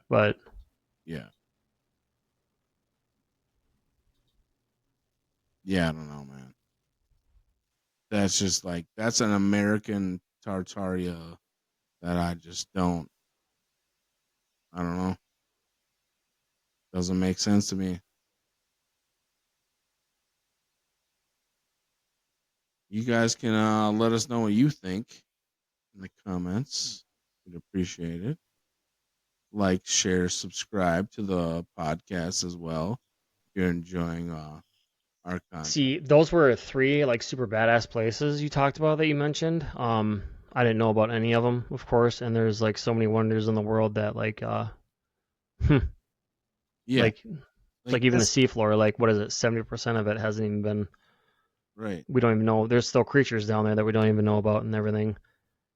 But Yeah, yeah. I don't know, man. That's just like that's an American Tartaria that I just don't. I don't know. Doesn't make sense to me. You guys can let us know what you think in the comments. We'd appreciate it. Like, share, subscribe to the podcast as well. If you're enjoying our content. see, those were three like super badass places you talked about that you mentioned. I didn't know about any of them, of course. And there's like so many wonders in the world that Yeah, like like like even the that's seafloor, like what is it, 70% of it hasn't even been. right. We don't even know. There's still creatures down there that we don't even know about and everything.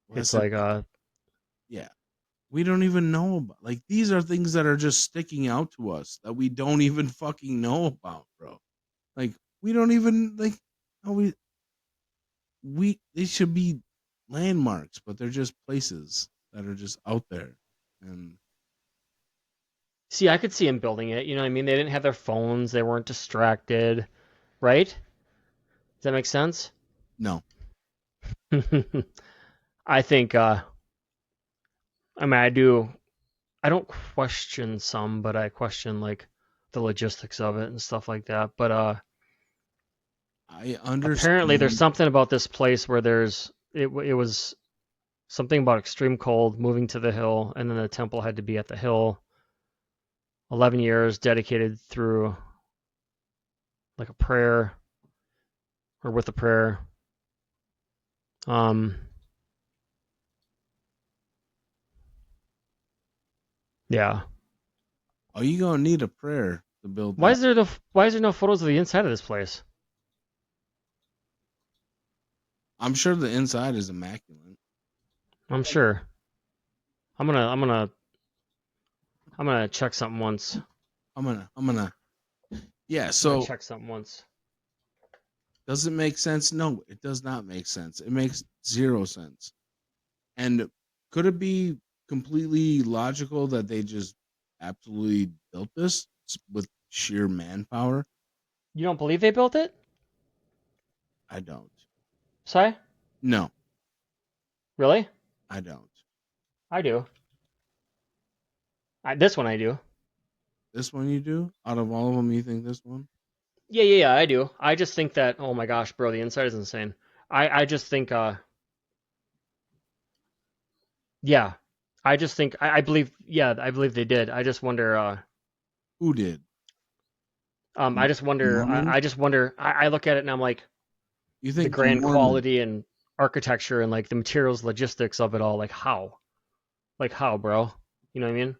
Well, It's that's the like thing. Yeah, we don't even know about. Like these are things that are just sticking out to us that we don't even fucking know about, bro. Like we don't even like how we they should be landmarks, but they're just places that are just out there. And See, I could see him building it. You know what I mean? They didn't have their phones. They weren't distracted, right? Does that make sense? no, I think. I mean, I do. I don't question some, but I question like the logistics of it and stuff like that. But I apparently, there's understand. something about this place where it was something about extreme cold, moving to the hill, and then the temple had to be at the hill. 11 years dedicated through like a prayer or with a prayer. Um, yeah. Are you gonna need a prayer to build Why that? is there no Why is there no photos of the inside of this place? I'm sure the inside is immaculate. I'm sure. I'm gonna I'm gonna I'm gonna check something once. I'm gonna. Yeah. I'm gonna So check something once. does it make sense? No, it does not make sense. It makes zero sense. And could it be completely logical that they just absolutely built this with sheer manpower? You don't believe they built it? I don't. Sorry? No, Really? I don't. I do. This one I do. This one you do? Out of all of them, you think this one? Yeah, I do. I just think that, oh my gosh, bro, the inside is insane. I just think yeah. I just think I believe yeah, I believe they did. I just wonder Who did? I just wonder Mormons? I just wonder I look at it and I'm like You the think the grand Mormons? quality and architecture and like the materials logistics of it all, like how? Like how, bro? You know what I mean?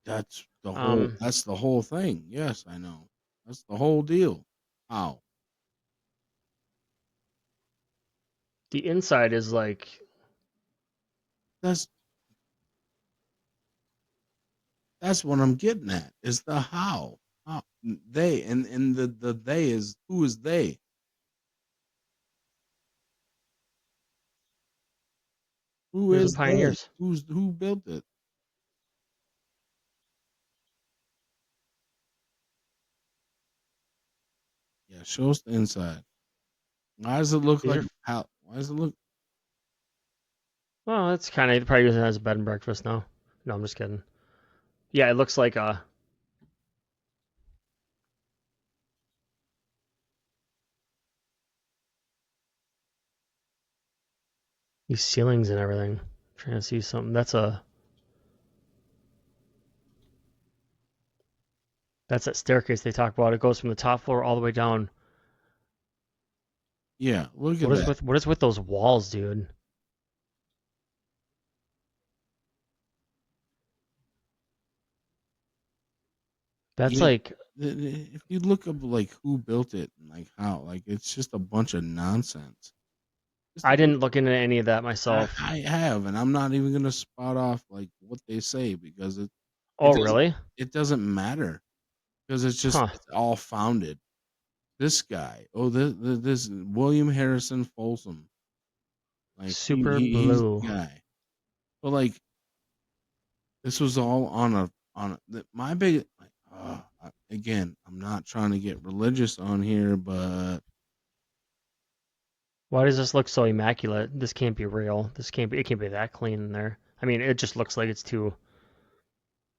That's the whole. Um That's the whole thing. Yes, I know. That's the whole deal. How? the inside is like That's that's what I'm getting at. Is the how? How they and the they is who is they? Who there's the is they? pioneers. Who built it? Yeah, show us the inside. Why does it look These like are how? Why does it look? well, it's kind of probably using it as a bed and breakfast now. No, I'm just kidding. Yeah, it looks like these ceilings and everything. I'm trying to see something. That's that staircase they talk about. It goes from the top floor all the way down. Yeah, look at that. What is with those walls, dude? That's Yeah, like if you look up like who built it and like how, like it's just a bunch of nonsense. Just I didn't look into any of that myself. I have, and I'm not even gonna spot off like what they say because it Oh, doesn't really? it doesn't matter because Huh. it's all founded. This guy, this William Harrison Folsom, like Super he's blue. the guy. But like this was all on my big like again. I'm not trying to get religious on here, but Why does this look so immaculate? This can't be real. This can't be. It can't be that clean in there. I mean, it just looks like it's too.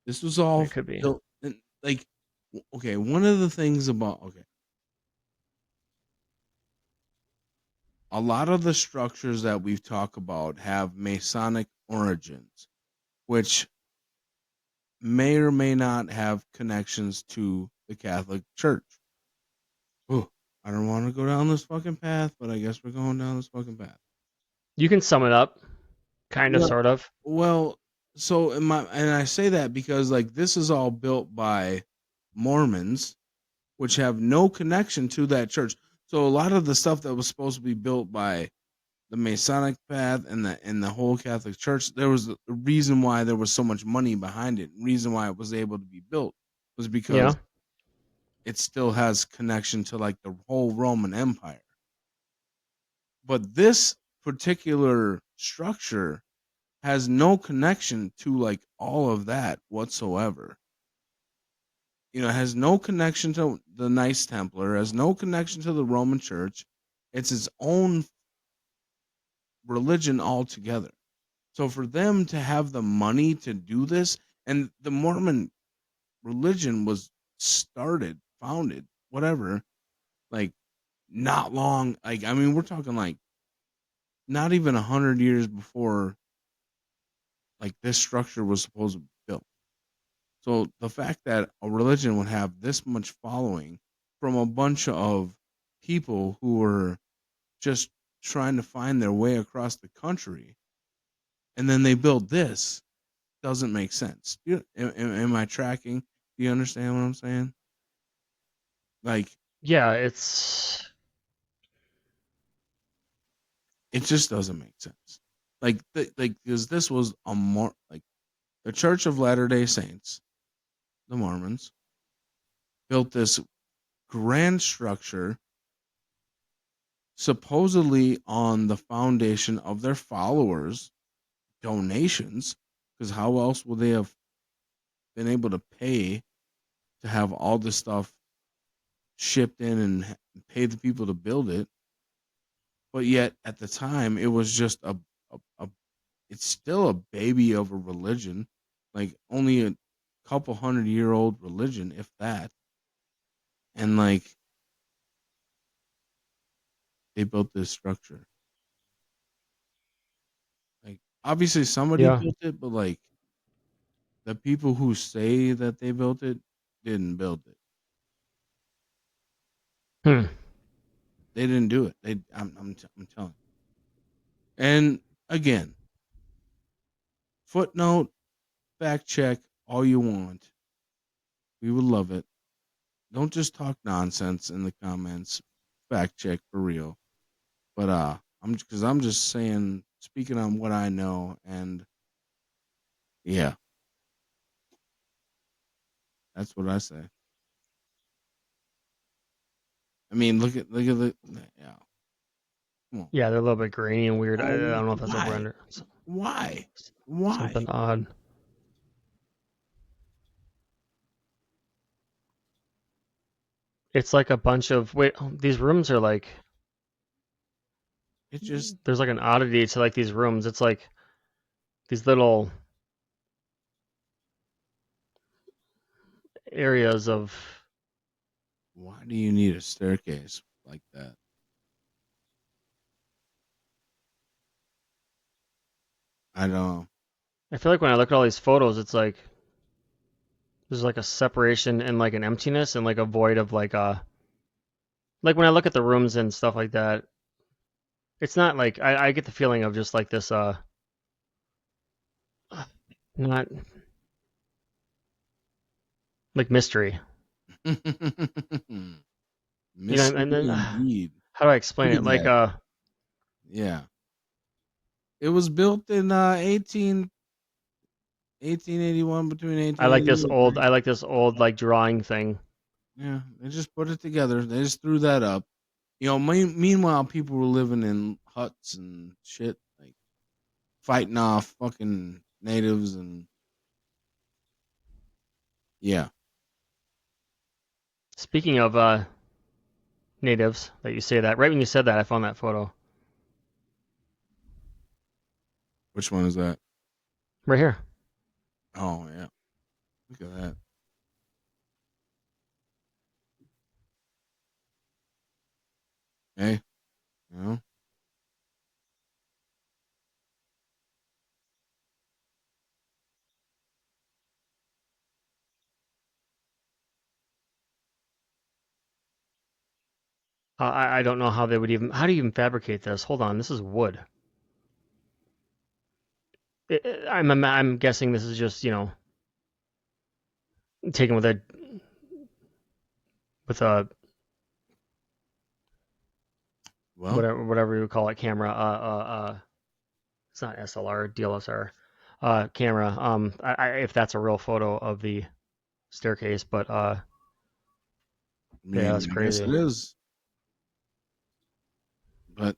this was all It could be. built. And, like, okay, one of the things about okay, a lot of the structures that we've talked about have Masonic origins, which may or may not have connections to the Catholic Church. Oh, I don't want to go down this fucking path, but I guess we're going down this fucking path. You can sum it up. kind of, Well, sort of. well, so and I say that because like this is all built by Mormons, which have no connection to that church. So a lot of the stuff that was supposed to be built by the Masonic path and the whole Catholic Church, there was a reason why there was so much money behind it. Reason why it was able to be built was Yeah. because it still has connection to like the whole Roman Empire. But this particular structure has no connection to like all of that whatsoever. It has no connection to the Knights Templar, has no connection to the Roman Church. It's its own religion altogether. So for them to have the money to do this, and the Mormon religion was founded, whatever, like not long. Like I mean, we're talking like not even 100 years before like this structure was supposed to be built. So the fact that a religion would have this much following from a bunch of people who were just trying to find their way across the country, and then they build this doesn't make sense. Am I tracking? Do you understand what I'm saying? Like Yeah, it's it just doesn't make sense. Like because this was a more like the Church of Latter Day Saints, the Mormons, built this grand structure supposedly on the foundation of their followers' donations. Because how else would they have been able to pay to have all this stuff shipped in and pay the people to build it? But yet, at the time, it was just a it's still a baby of a religion, like only a couple 100-year old religion, if that. And like they built this structure. Like obviously somebody yeah. built it, but like the people who say that they built it didn't build it. Hmm. They didn't do it. I'm telling you. And again, footnote, fact check all you want. We would love it. Don't just talk nonsense in the comments. Fact check for real. But I'm just saying, speaking on what I know, and yeah, that's what I say. I mean, look at the yeah. Come on. Yeah, they're a little bit grainy and weird. I Oh, don't know if that's a why? render. Why? Why? Something odd. It's like a bunch of wait. These rooms are like It just there's like an oddity to like these rooms. It's like these little areas of. why do you need a staircase like that? I don't. I feel like when I look at all these photos, it's like there's like a separation and like an emptiness and like a void of like when I look at the rooms and stuff like that. It's not like I get the feeling of just like this not like mystery. And then Mystery indeed. how do I explain Look it? at Like that. Yeah. It was built in 1881 between I 1880 like this old like drawing thing. Yeah, they just put it together. They just threw that up. Meanwhile, people were living in huts and shit, like fighting off fucking natives and yeah. Speaking of natives that you say that, right when you said that, I found that photo Which one is that? right here. Oh yeah, look at that. Hey, you know, I don't know how they would even. How do you even fabricate this? Hold on, this is wood. I'm guessing this is just taken with a Well, whatever you would call it, camera. It's not SLR, DLSR, camera. If that's a real photo of the staircase, but I yeah, mean, that's I guess it crazy. is, but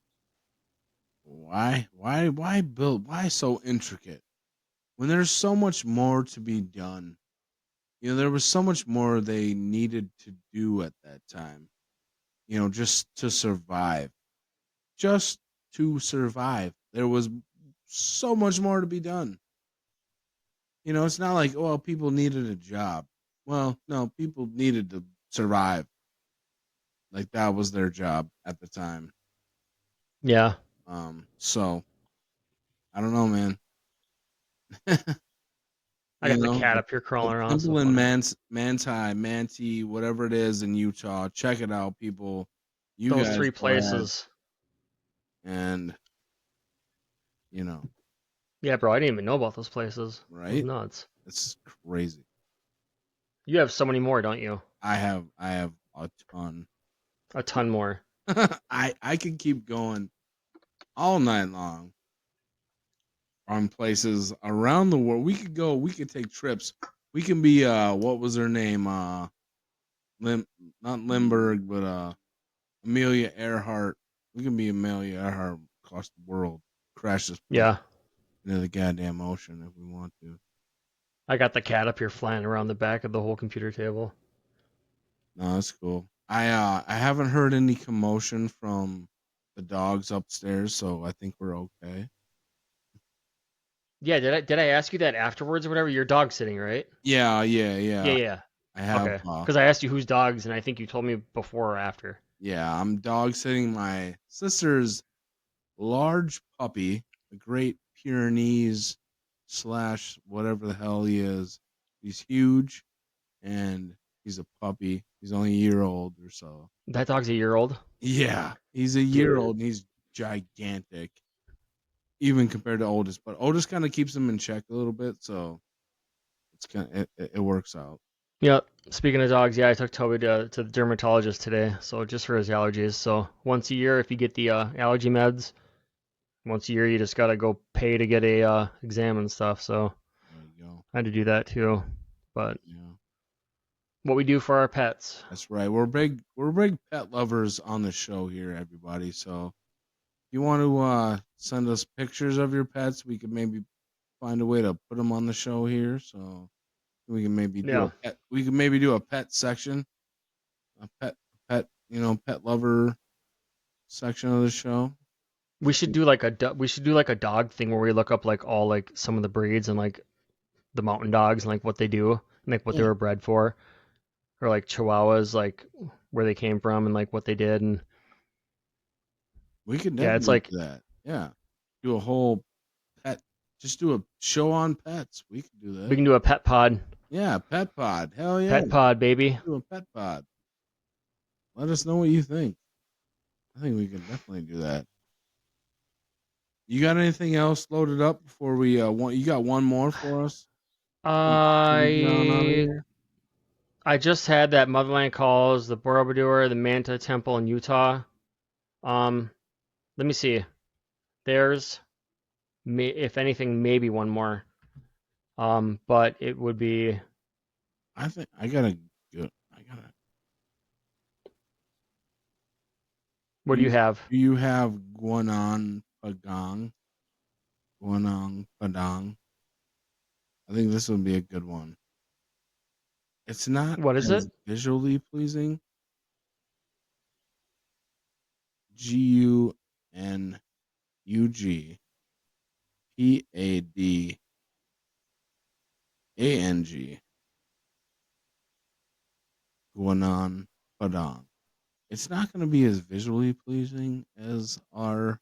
why build? Why so intricate when there's so much more to be done? There was so much more they needed to do at that time. Just to survive, just to survive. There was so much more to be done. It's not like, well, people needed a job. Well, no, people needed to survive. Like that was their job at the time. Yeah, So I don't know, man. I got the cat But up here but crawling around. So Temple and funny. Manti, whatever it is in Utah, check it out, people. You Those guys three go ahead places. and you know, Yeah, bro, I didn't even know about those places. That was right? nuts. It's crazy. You have so many more, don't you? I have a ton. A ton more. I can keep going all night long on places around the world. We could go. We could take trips. We can be what was her name? Lim, not Limburg, but Amelia Earhart. We can be Amelia Earhart across the world. Crash this plane Yeah, into the goddamn ocean if we want to. I got the cat up here flying around the back of the whole computer table. No, that's cool. I haven't heard any commotion from the dogs upstairs, so I think we're okay. Yeah, did I ask you that afterwards or whatever? Your dog's sitting, right? Yeah, Yeah, yeah. yeah. I have Okay. Because I asked you whose dogs, and I think you told me before or after. yeah, I'm dog sitting my sister's large puppy, a Great Pyrenees slash whatever the hell he is. He's huge and he's a puppy. He's only a year old or so. That dog's a year old. Yeah, he's a year old and he's gigantic, even compared to Otis. But Otis kind of keeps him in check a little bit, so it's kind of, it works out. Yep. Speaking of dogs, yeah, I took Toby to the dermatologist today, so just for his allergies. So once a year, if you get the allergy meds, once a year you just gotta go pay to get a exam and stuff. So There you go. I had to do that too. But Yeah, what we do for our pets. that's right. We're big pet lovers on the show here, everybody. So if you want to send us pictures of your pets, we could maybe find a way to put them on the show here. So we can maybe do Yeah, a pet. We can maybe do a pet section, a pet, pet lover section of the show. we should do like we should do like a dog thing where we look up like all like some of the breeds and like the mountain dogs and like what they do and like what they Yeah, were bred for, or like Chihuahuas like where they came from and like what they did and we could yeah, it's definitely like do that. Yeah, do a whole pet. Just do a show on pets. We could do we that. can do a pet pod, Yeah, pet pod. Hell yeah, pet pod, baby. do a pet pod. Let us know what you think. I think we can definitely do that. You got anything else loaded up before we want? You got one more for us? Before we get on out of I here. I just had that Motherland Calls, the Borobudur, the Manta Temple in Utah. Um, Let me see. There's if anything, maybe one more. But it would be. I think I gotta go. I gotta. What Do do you you, have? do you have Guanan Pagong? Guanang Padang. I think this would be a good one. It's not What is as it? visually pleasing. Guanang Guanan Padang. It's not going to be as visually pleasing as our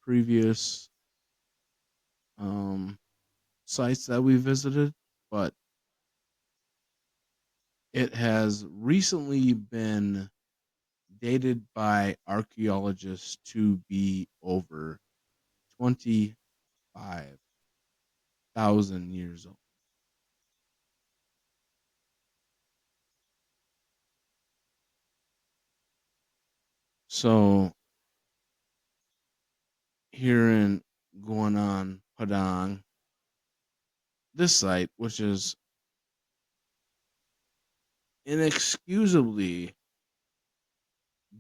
previous um, sites that we visited, but it has recently been dated by archaeologists to be over 25,000 thousand years old. So here in Guanan, Padang, this site, which is inexcusably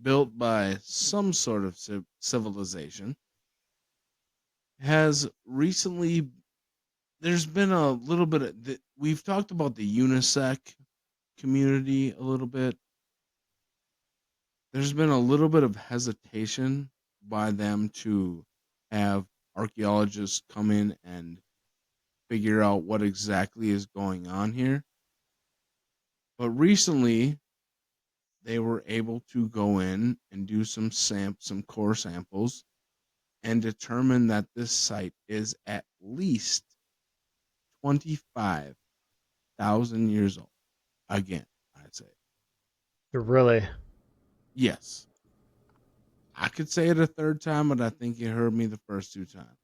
built by some sort of civilization, has recently there's been a little bit of we've talked about the unisex community a little bit. There's been a little bit of hesitation by them to have archaeologists come in and figure out what exactly is going on here. But recently, they were able to go in and do some core samples and determine that this site is at least 25,000 years old. Again, I'd say Really? yes. I could say it a third time, but I think you heard me the first two times.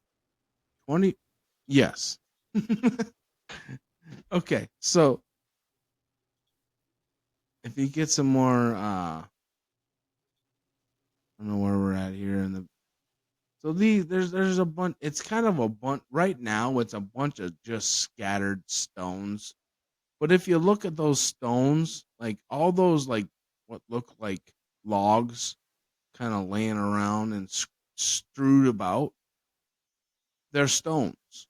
20, yes. Okay, so if you get some more, I don't know where we're at here in the. So there's a bunch. It's kind of a bunch right now. It's a bunch of just scattered stones. But if you look at those stones, like all those like what look like logs, kind of laying around and strewed about, they're stones.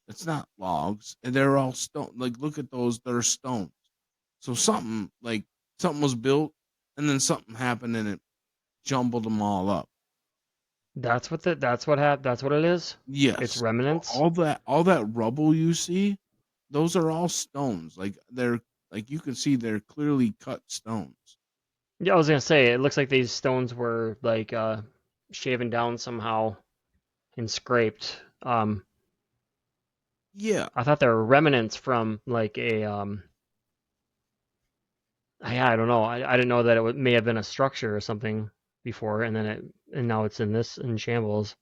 It's not logs, and they're all stone. Like look at those, they're stones. So something was built, and then something happened, and it jumbled them all up. That's what it is. It's Yes, remnants. all that rubble you see, those are all stones. Like they're like you can see they're clearly cut stones. Yeah, I was gonna say it looks like these stones were like shaven down somehow and scraped. Yeah. I thought they were remnants from like a I don't know. I didn't know that may have been a structure or something before, and then and now it's in shambles.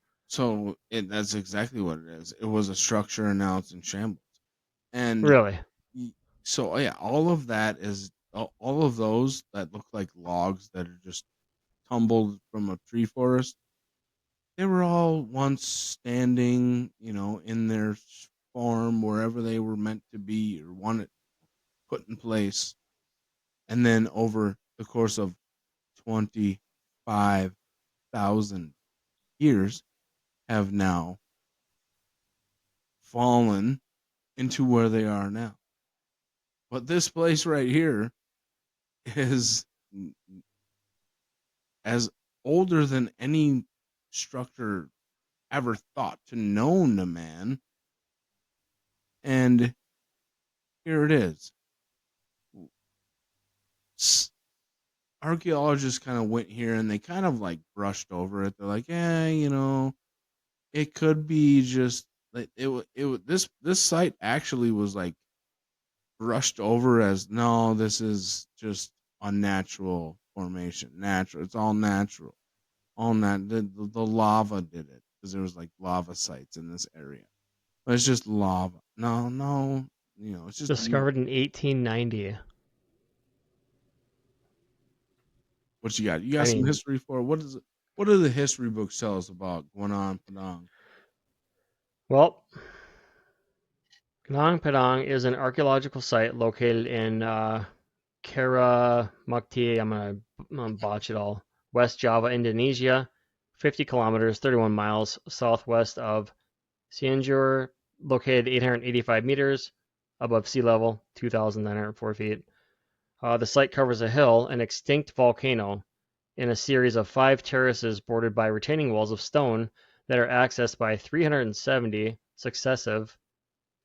That's exactly what it is. It was a structure and now it's in shambles. And Really? so yeah, all of that is all of those that look like logs that are just tumbled from a tree forest. They were all once standing, in their farm wherever they were meant to be or wanted put in place, and then over the course of 25,000 years have now fallen into where they are now. But this place right here is as older than any structure ever thought to known to man. And here it is. Archaeologists kind of went here and they kind of like brushed over it. They're like, yeah, it could be just like this site actually was like brushed over as no, this is just unnatural formation. Natural. It's all natural. All that the lava did it because there was like lava sites in this area. But it's just lava. No, no, it's just Discovered in 1890. what you got. You got I some mean, history for it? What is it? What do the history books tell us about Guanan Padang? well, Gunung Padang is an archaeological site located in Karamakti. I'm gonna botch it all. West Java, Indonesia, 50 kilometers, 31 miles southwest of Cianjur, located 885 meters above sea level, 2,904 feet. The site covers a hill, an extinct volcano, in a series of 5 terraces bordered by retaining walls of stone that are accessed by 370 successive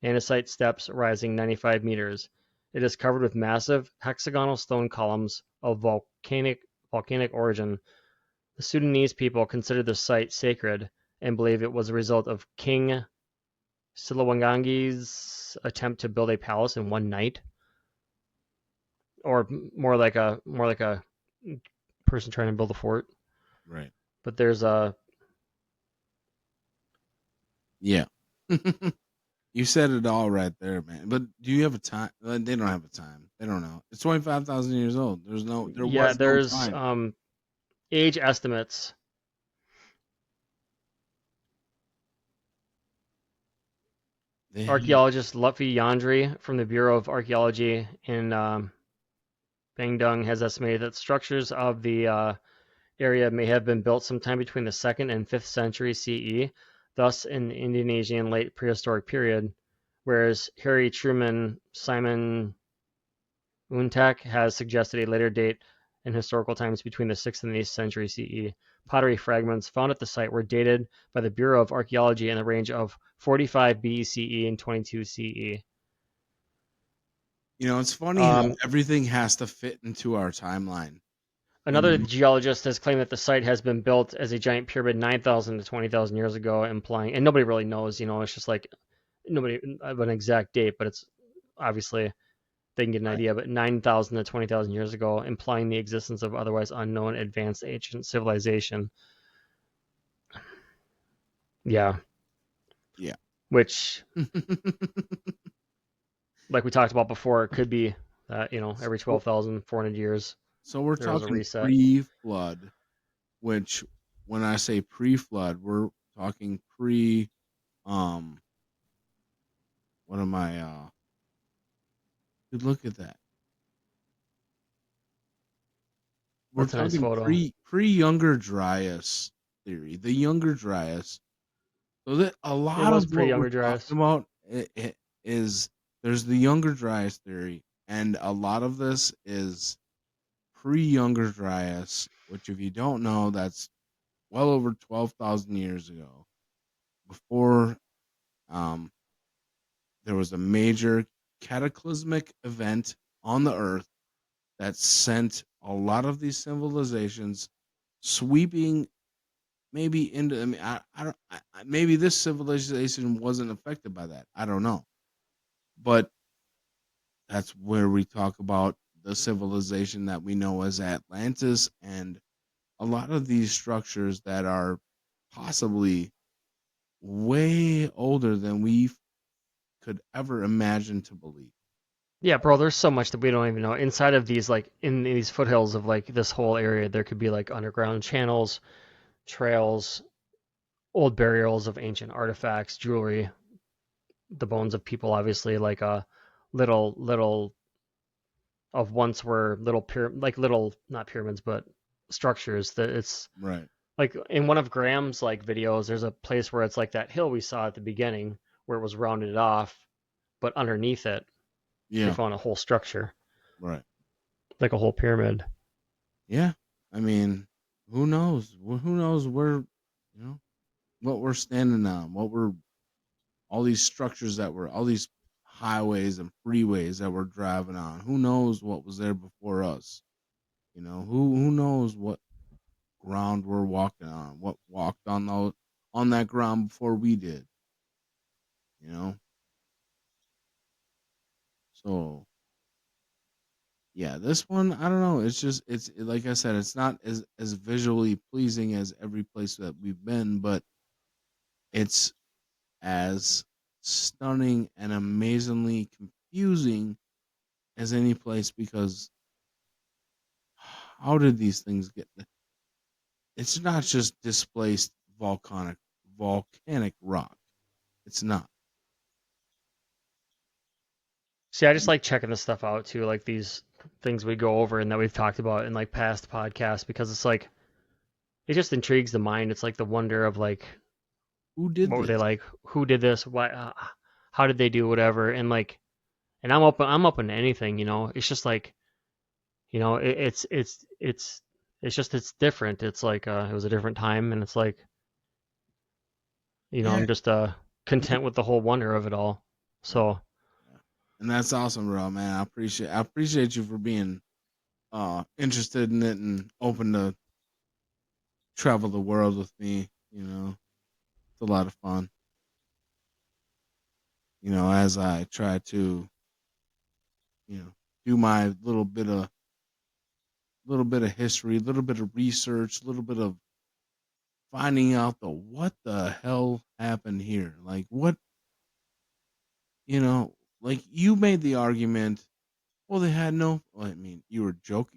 andesite steps rising 95 meters. It is covered with massive hexagonal stone columns of volcanic origin. The Sudanese people consider the site sacred and believe it was a result of King Siliwangangi's attempt to build a palace in one night, or more like a person trying to build a fort. Right. But there's a Yeah. You said it all right there, man. But do you have a time? They don't have a time. They don't know. It's 25,000 years old. There Yeah, was no there's time. age estimates. They have, Archaeologist Lutfi Yandri from the Bureau of Archaeology in Bangdung has estimated that structures of the area may have been built sometime between the 2nd and 5th century CE, thus in the Indonesian late prehistoric period, whereas Harry Truman Simon Untak has suggested a later date in historical times between the 6th and the 8th century CE. Pottery fragments found at the site were dated by the Bureau of Archaeology in the range of 45 BCE and 22 CE. it's funny how Um, everything has to fit into our timeline. You Another know, geologist has claimed that the site has been built as a giant pyramid 9,000 to 20,000 years ago, implying, and nobody really knows, it's just like nobody of an exact date, but it's obviously they can get an right? idea, but 9,000 to 20,000 years ago, implying the existence of otherwise unknown advanced ancient civilization. Yeah, Yeah. which, like we talked about before, it could be that, every so, 12,400 years, so we're there was a talking reset. pre-flood, which when I say pre-flood, we're talking pre. Um, what am I? Dude, look at that. We're That's a nice talking photo. pre Younger Dryas theory. The Younger Dryas. So that a It lot was of pre what we're Younger Dryas. talking about is there's the Younger Dryas theory, and a lot of this is pre Younger Dryas, which if you don't know, that's well over 12,000 years ago. Before um, there was a major cataclysmic event on the Earth that sent a lot of these civilizations sweeping maybe into. I mean, I don't. Maybe this civilization wasn't affected by that. I don't know, but that's where we talk about the civilization that we know as Atlantis and a lot of these structures that are possibly way older than we could ever imagine to believe. Yeah, bro, there's so much that we don't even know. Inside of these, like, in these foothills of, like, this whole area, there could be, like, underground channels, trails, old burials of ancient artifacts, jewelry, the bones of people, obviously, like, little of once were like, little, not pyramids, but structures that it's, Right. like, in one of Graham's, like, videos, there's a place where it's like that hill we saw at the beginning, where it was rounded off, but underneath it, they Yeah. found a whole structure, Right. like a whole pyramid. Yeah. I mean, who knows? Who knows where, what we're standing on, what we're, all these structures that were, all these highways and freeways that we're driving on. Who knows what was there before us? Who knows what ground we're walking on, what walked on that ground before we did, you know? So yeah, this one I don't know. It's just like I said, it's not as visually pleasing as every place that we've been, but it's as stunning and amazingly confusing as any place because how did these things get? It's not just displaced volcanic rock. It's not. See, I just like checking this stuff out too, like these things we go over and that we've talked about in like past podcasts, because it's like it just intrigues the mind. It's like the wonder of like Who did what were they this? like, who did this, why, how did they do whatever, and like, and I'm open to anything. It's just like it's just it's different. It's like it was a different time, and it's like Yeah, I'm just content with the whole wonder of it all. yeah, So yeah. And that's awesome, bro, man. I appreciate you for being interested in it and open to travel the world with me. It's a lot of fun. As I try to, do my little bit of history, a little bit of research, a little bit of finding out the what the hell happened here. Like you know, like you made the argument. Well, they had no. Well, I mean, you were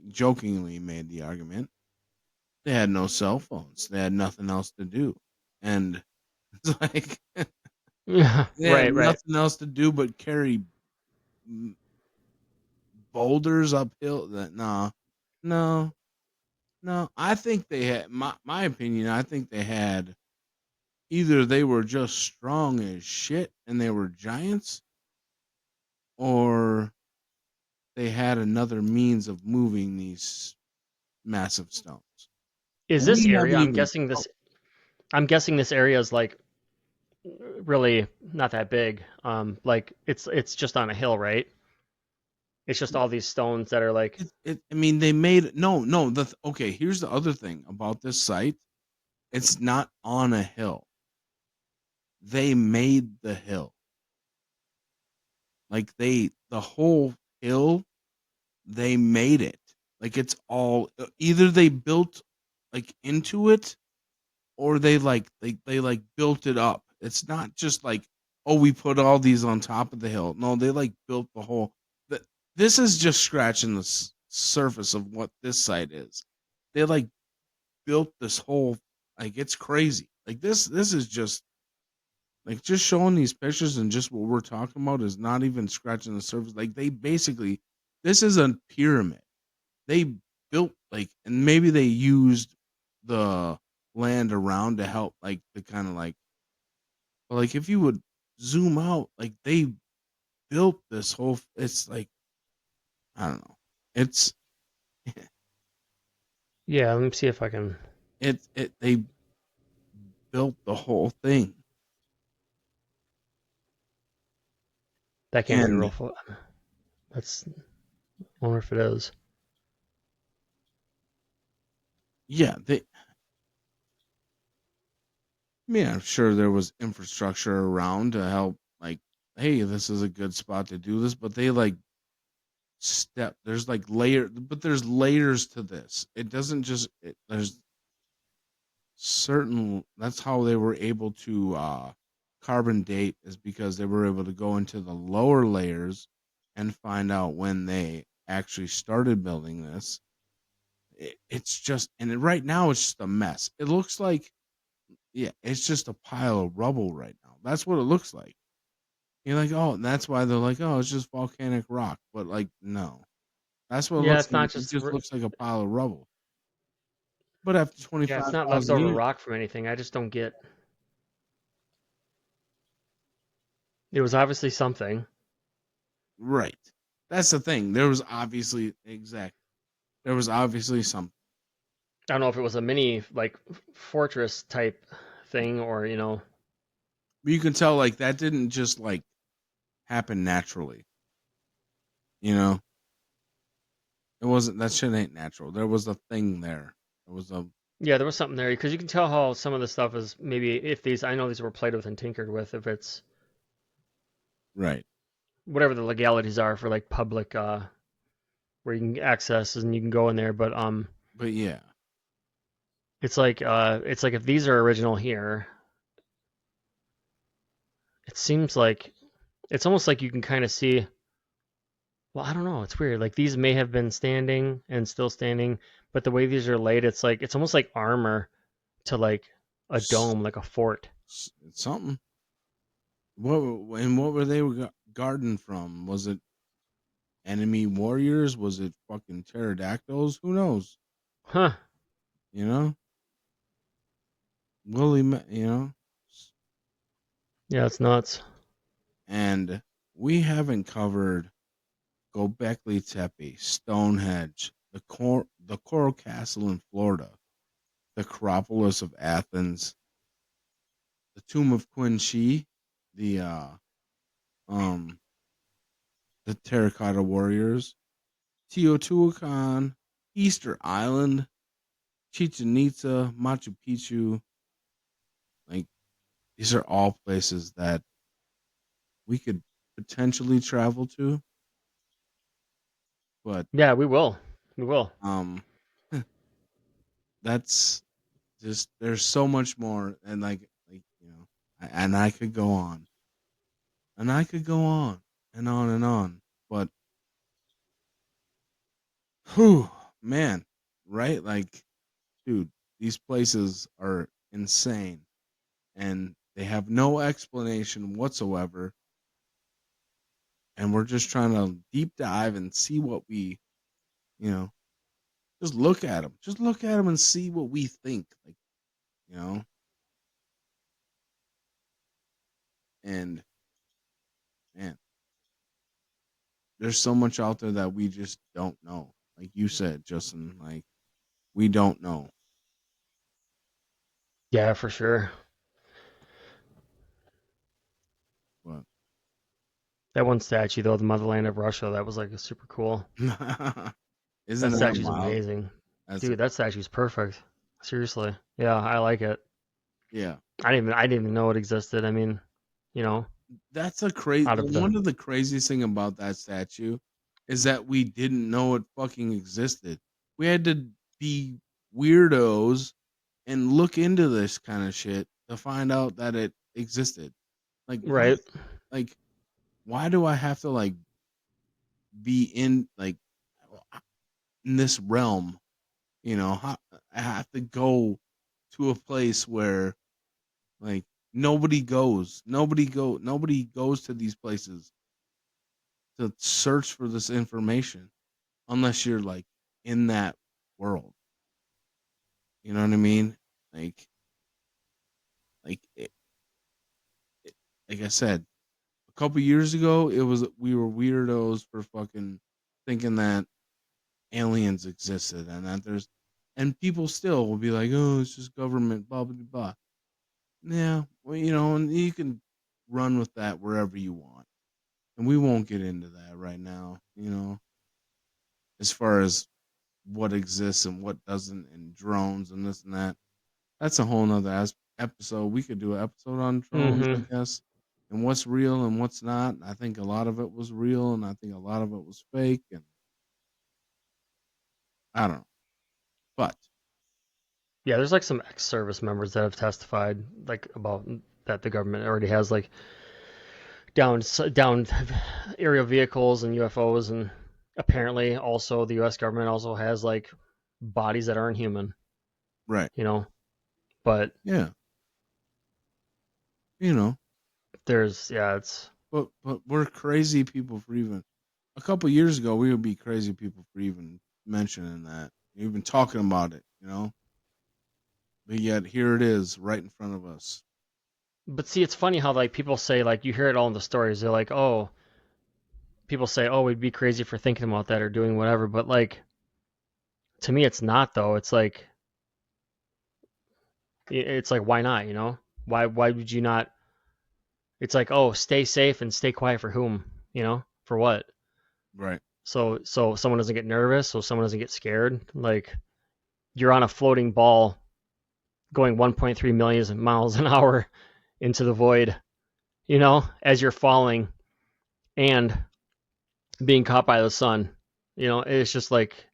jokingly made the argument. They had no cell phones. They had nothing else to do, and it's like Yeah, they had right, right. nothing else to do but carry mm, boulders uphill. That no, no, no. I think they had my opinion. I think they had either they were just strong as shit and they were giants, or they had another means of moving these massive stones. Is this We area? haven't I'm even. guessing this. I'm guessing this area is like really not that big. Like it's just on a hill, right? It's just all these stones that are like. I mean, they made no, no. Okay. Here's the other thing about this site. It's not on a hill. They made the hill. Like the whole hill, they made it. Like it's all either they built like into it, or they like built it up. It's not just like, oh, we put all these on top of the hill. No, they like built the whole. The, this is just scratching the surface of what this site is. They like built this whole, like it's crazy. Like this is just like just showing these pictures and just what we're talking about is not even scratching the surface. Like they basically, this is a pyramid. They built like, and maybe they used the land around to help like the kind of like, but like if you would zoom out, like they built this whole, it's like, I don't know. It's Yeah, let me see if I can. they built the whole thing. That can't be a real And photo. That's. I wonder if it is. yeah, they, I mean, I'm sure there was infrastructure around to help, like, hey, this is a good spot to do this, but they like there's like but there's layers to this. It doesn't just, there's certain, that's how they were able to carbon date is because they were able to go into the lower layers and find out when they actually started building this. It's just, right now it's just a mess. It looks like, yeah, it's just a pile of rubble right now. That's what it looks like. You're like, oh, and that's why they're like, oh, it's just volcanic rock. But like, no, that's what it Yeah, looks it's like. not It just. just looks like a pile of rubble. But after Yeah, it's not 25,000 leftover years, rock from anything. I just don't get. It was obviously something. right? That's the thing. There was obviously, exactly. There was obviously something. I don't know if it was a mini like fortress type thing or But you can tell like that didn't just like happen naturally. You know, it wasn't, that shit ain't natural. There was a thing there. There was a, Yeah, there was something there because you can tell how some of the stuff is maybe if these I know these were played with and tinkered with if it's right. whatever the legalities are for like public where you can access and you can go in there but But yeah, it's like if these are original here it seems like it's almost like you can kind of see well I don't know it's weird like these may have been standing and still standing but the way these are laid it's almost like armor to like a s- dome like a fort. it's something. What were they guarding from? Was it enemy warriors? Was it fucking pterodactyls? Who knows? Huh. You know, you know, Yeah, it's nuts. and we haven't covered Gobekli Tepe, Stonehenge, the Coral Castle in Florida, the Acropolis of Athens, the Tomb of Queen Shi, the um the Terracotta Warriors, Teotihuacan, Easter Island, Chichen Itza, Machu Picchu. Like these are all places that we could potentially travel to, but Yeah, we will. We will. um that's just, there's so much more, and like and I could go on. And I could go on and on and on. But whew, man, right? Like, dude, these places are insane and they have no explanation whatsoever. And we're just trying to deep dive and see what we, you know, just look at them. Just look at them and see what we think. Like, you know, and man, there's so much out there that we just don't know. Like you said, Justin, like we don't know. Yeah, for sure. But That one statue though, the motherland of Russia, that was like super cool. isn't That that statue's wild? amazing. That's Dude, that statue's perfect. Seriously. Yeah, I like it. yeah. I didn't even know it existed. I mean, you know, That's a crazy. out of the One of the craziest thing about that statue is that we didn't know it fucking existed. We had to be weirdos and look into this kind of shit to find out that it existed. Like why? right. Like why do I have to like be in like in this realm? You know, I have to go to a place where like nobody goes to these places to search for this information unless you're like in that world. You know what I mean? Like like it, like I said, a couple years ago it was we were weirdos for fucking thinking that aliens existed and that there's and people still will be like, oh, it's just government, blah blah blah. Yeah, well, you know, and you can run with that wherever you want. And we won't get into that right now, you know, as far as what exists and what doesn't, and drones and this and that. That's a whole nother episode. We could do an episode on drones, I Mm-hmm. guess, and what's real and what's not. I think a lot of it was real, and I think a lot of it was fake, and I don't know. But Yeah, there's like some ex-service members that have testified like about that the government already has like down aerial vehicles and UFOs, and apparently also the U.S. government also has like bodies that aren't human, right, you know. But yeah, you know, there's yeah, it's but we're crazy people for even a couple years ago. We would be crazy people for even mentioning that, even talking about it, you know. But yet here it is, right in front of us. but see, it's funny how like people say like you hear it all in the stories. They're like, oh, people say, oh, we'd be crazy for thinking about that or doing whatever. But like to me, it's not though. It's like why not? You know, why would you not? It's like, oh, stay safe and stay quiet for whom? You know, for what? Right, So someone doesn't get nervous, so someone doesn't get scared. Like you're on a floating ball going 1.3 million miles an hour into the void, you know, as you're falling and being caught by the sun. You know, it's just like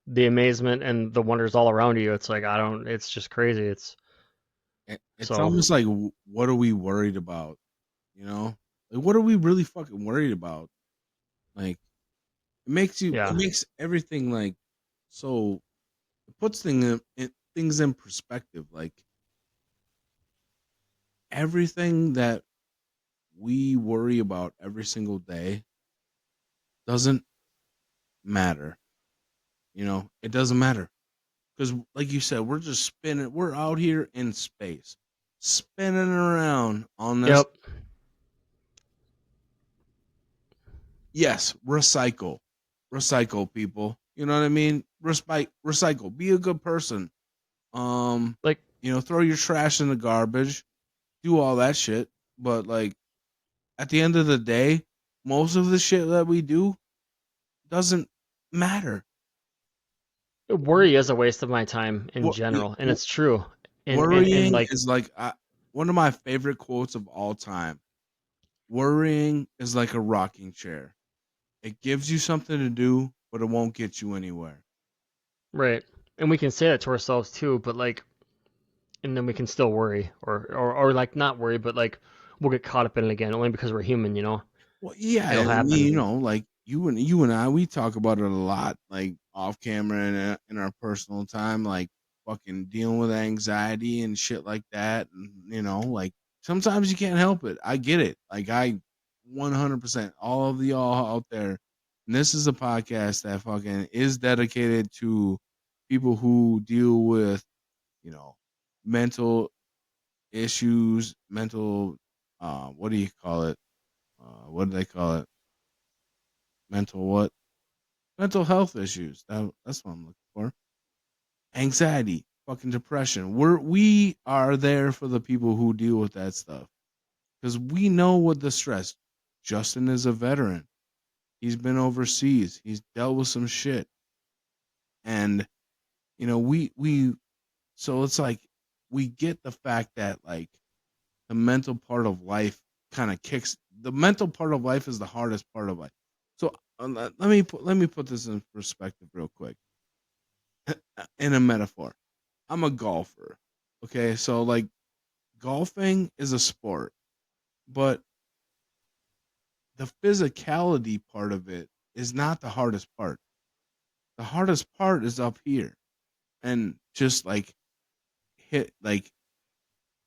the amazement and the wonders all around you. It's like I don't. It's just crazy. It's it's so almost like what are we worried about, you know, like what are we really fucking worried about? Like it yeah. makes everything like so it puts things in perspective. Like everything that we worry about every single day doesn't matter, you know, it doesn't matter because like you said, we're just spinning, we're out here in space spinning around on this. Yep. Yes, recycle people, you know what I mean, recycle, be a good person. um Like you know, throw your trash in the garbage, do all that shit. But like at the end of the day, most of the shit that we do doesn't matter. worry is a waste of my time in What general, and it's true. And worrying like is like one of my favorite quotes of all time. Worrying is like a rocking chair. It gives you something to do, but it won't get you anywhere. right, and we can say that to ourselves too, but like, and then we can still worry or like not worry, but like we'll get caught up in it again, only because we're human, you know. Well, yeah, It'll I mean, happen. like you and I, we talk about it a lot, like off camera and in our personal time, like fucking dealing with anxiety and shit like that, and like sometimes you can't help it. I get it. Like I, 100%, all of y'all out there, and this is a podcast that fucking is dedicated to people who deal with, you know, mental issues, mental, what do you call it? What do they call it? Mental what? Mental health issues. That's what I'm looking for. Anxiety, fucking depression. We are there for the people who deal with that stuff because we know what the stress. Justin is a veteran. He's been overseas. He's dealt with some shit, and we so it's like we get the fact that like the mental part of life kind of kicks. The mental part of life is the hardest part of life. So let me put this in perspective real quick in a metaphor. I'm a golfer. Okay, so like golfing is a sport, but the physicality part of it is not the hardest part. The hardest part is up here and just like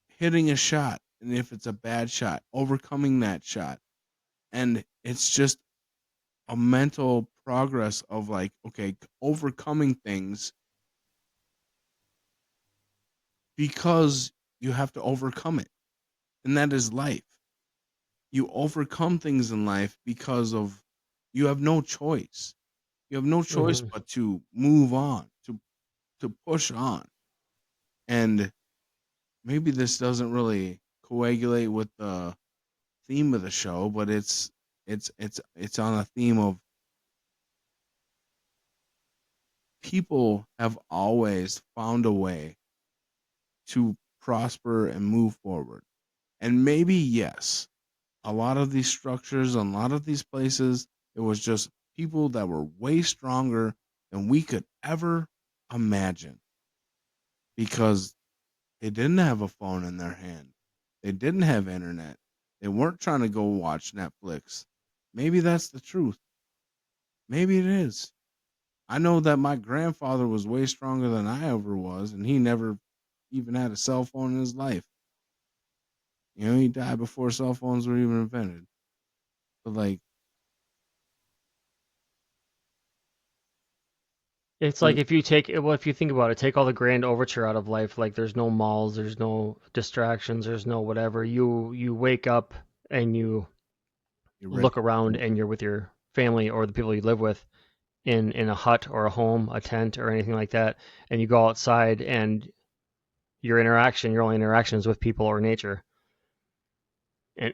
hitting a shot, and if it's a bad shot, overcoming that shot. And it's just a mental progress of like, okay, overcoming things because you have to overcome it. And that is life. You overcome things in life because of you have no choice. You have no choice Hmm. but to move on, to push on. And maybe this doesn't really coagulate with the theme of the show, but it's on a theme of people have always found a way to prosper and move forward. And maybe yes, a lot of these structures, a lot of these places, it was just people that were way stronger than we could ever imagine because they didn't have a phone in their hand. They didn't have internet. They weren't trying to go watch Netflix. Maybe that's the truth. Maybe it is. I know that my grandfather was way stronger than I ever was, and he never even had a cell phone in his life. He died before cell phones were even invented. But like, It's like but if you take well, if you think about it, take all the grand overture out of life. Like there's no malls, there's no distractions, there's no whatever. You wake up and you you're ready. look around and you're with your family or the people you live with in a hut or a home, a tent or anything like that, and you go outside and your only interaction is with people or nature. And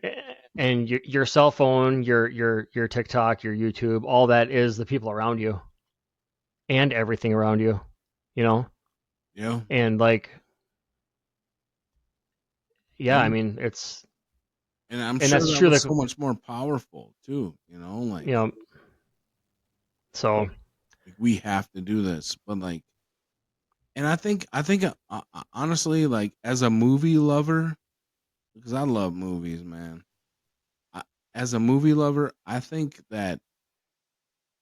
and your cell phone, your TikTok, your YouTube, all that is the people around you and everything around you, you know? Yeah, And like yeah, yeah. I mean, it's And I'm and sure that's that true was like so much more powerful too. you know, so like we have to do this, but like, and I think honestly, like as a movie lover, because I love movies, man. I, as a movie lover, I think that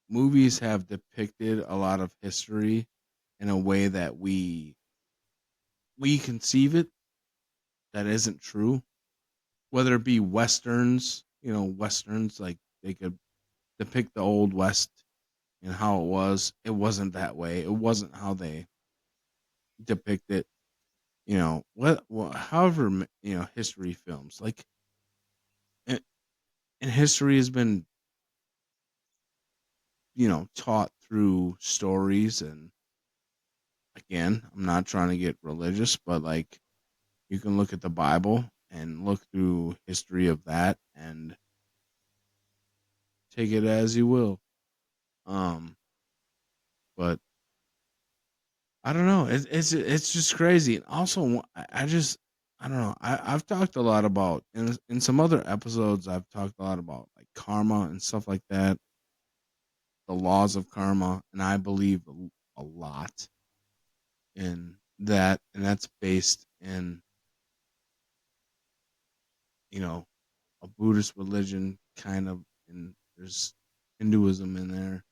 movies have depicted a lot of history in a way that we conceive it that isn't true. Whether it be westerns, westerns like they could depict the old west and how it was. It wasn't that way. It wasn't how they depict it. However, history films like and, and history has been taught through stories. And again, I'm not trying to get religious, but like you can look at the Bible and look through history of that and take it as you will. Um, but I don't know. It's just crazy. And also, I don't know. I've talked a lot about in some other episodes. I've talked a lot about like karma and stuff like that, the laws of karma, and I believe a lot in that, and that's based in you know, a Buddhist religion kind of, and there's Hinduism in there.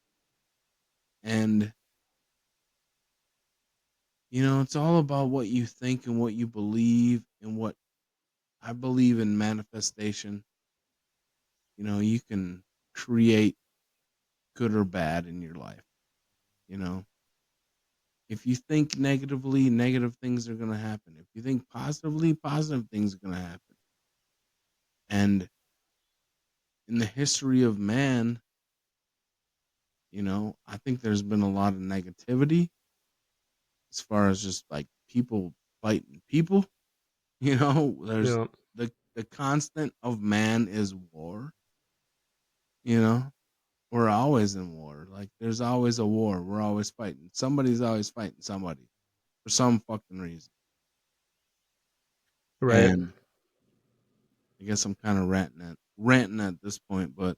And, it's all about what you think and what you believe and what I believe in manifestation. You can create good or bad in your life. You know, if you think negatively, negative things are going to happen. If you think positively, positive things are going to happen. And in the history of man, I think there's been a lot of negativity as far as just like people fighting people. There's Yeah. the constant of man is war. You know, we're always in war. Like there's always a war. We're always fighting. Somebody's always fighting somebody for some fucking reason. Right. And I guess I'm kind of ranting at this point, but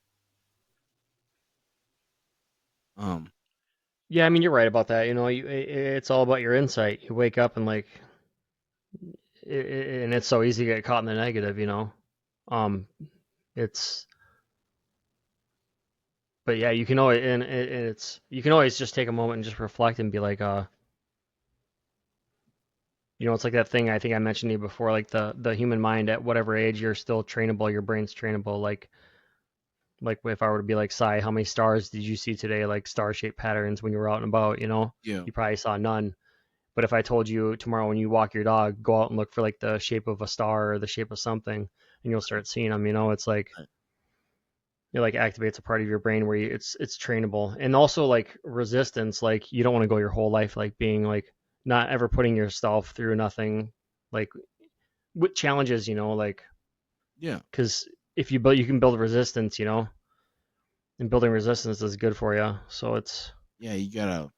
um, Yeah, I mean, you're right about that. It's all about your insight. You wake up and like, and it's so easy to get caught in the negative. Um, it's, but yeah, you can always, and it's, you can always just take a moment and just reflect and be like, it's like that thing I think I mentioned to you before, like the human mind at whatever age you're still trainable, your brain's trainable. Like if I were to be like, Sai, how many stars did you see today? Like star shaped patterns when you were out and about, yeah, you probably saw none. But if I told you tomorrow when you walk your dog, go out and look for like the shape of a star or the shape of something, and you'll start seeing them. It's like right, it like activates a part of your brain where it's trainable, and also like resistance. Like you don't want to go your whole life like being like not ever putting yourself through nothing, like with challenges. Like yeah, because if you build, you can build resistance. And building resistance is good for you. So it's yeah. You gotta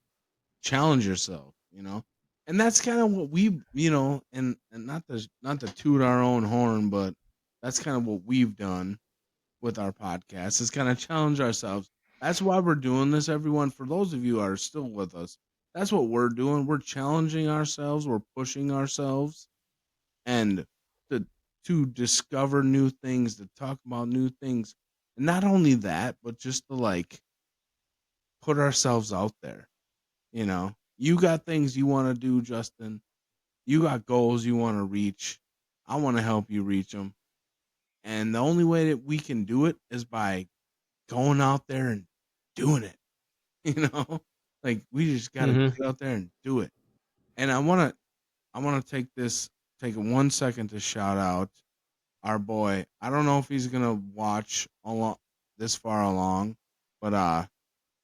challenge yourself. And that's kind of what and not to toot our own horn, but that's kind of what we've done with our podcast is kind of challenge ourselves. That's why we're doing this, everyone. For those of you who are still with us, that's what we're doing. We're challenging ourselves. We're pushing ourselves, and to to discover new things, to talk about new things, and not only that, but just to like put ourselves out there. You got things you want to do, Justin. You got goals you want to reach. I want to help you reach them. And the only way that we can do it is by going out there and doing it. You know, like we just got to mm-hmm. get out there and do it. And I want to take 1 second to shout out our boy. I don't know if he's gonna watch along this far along, but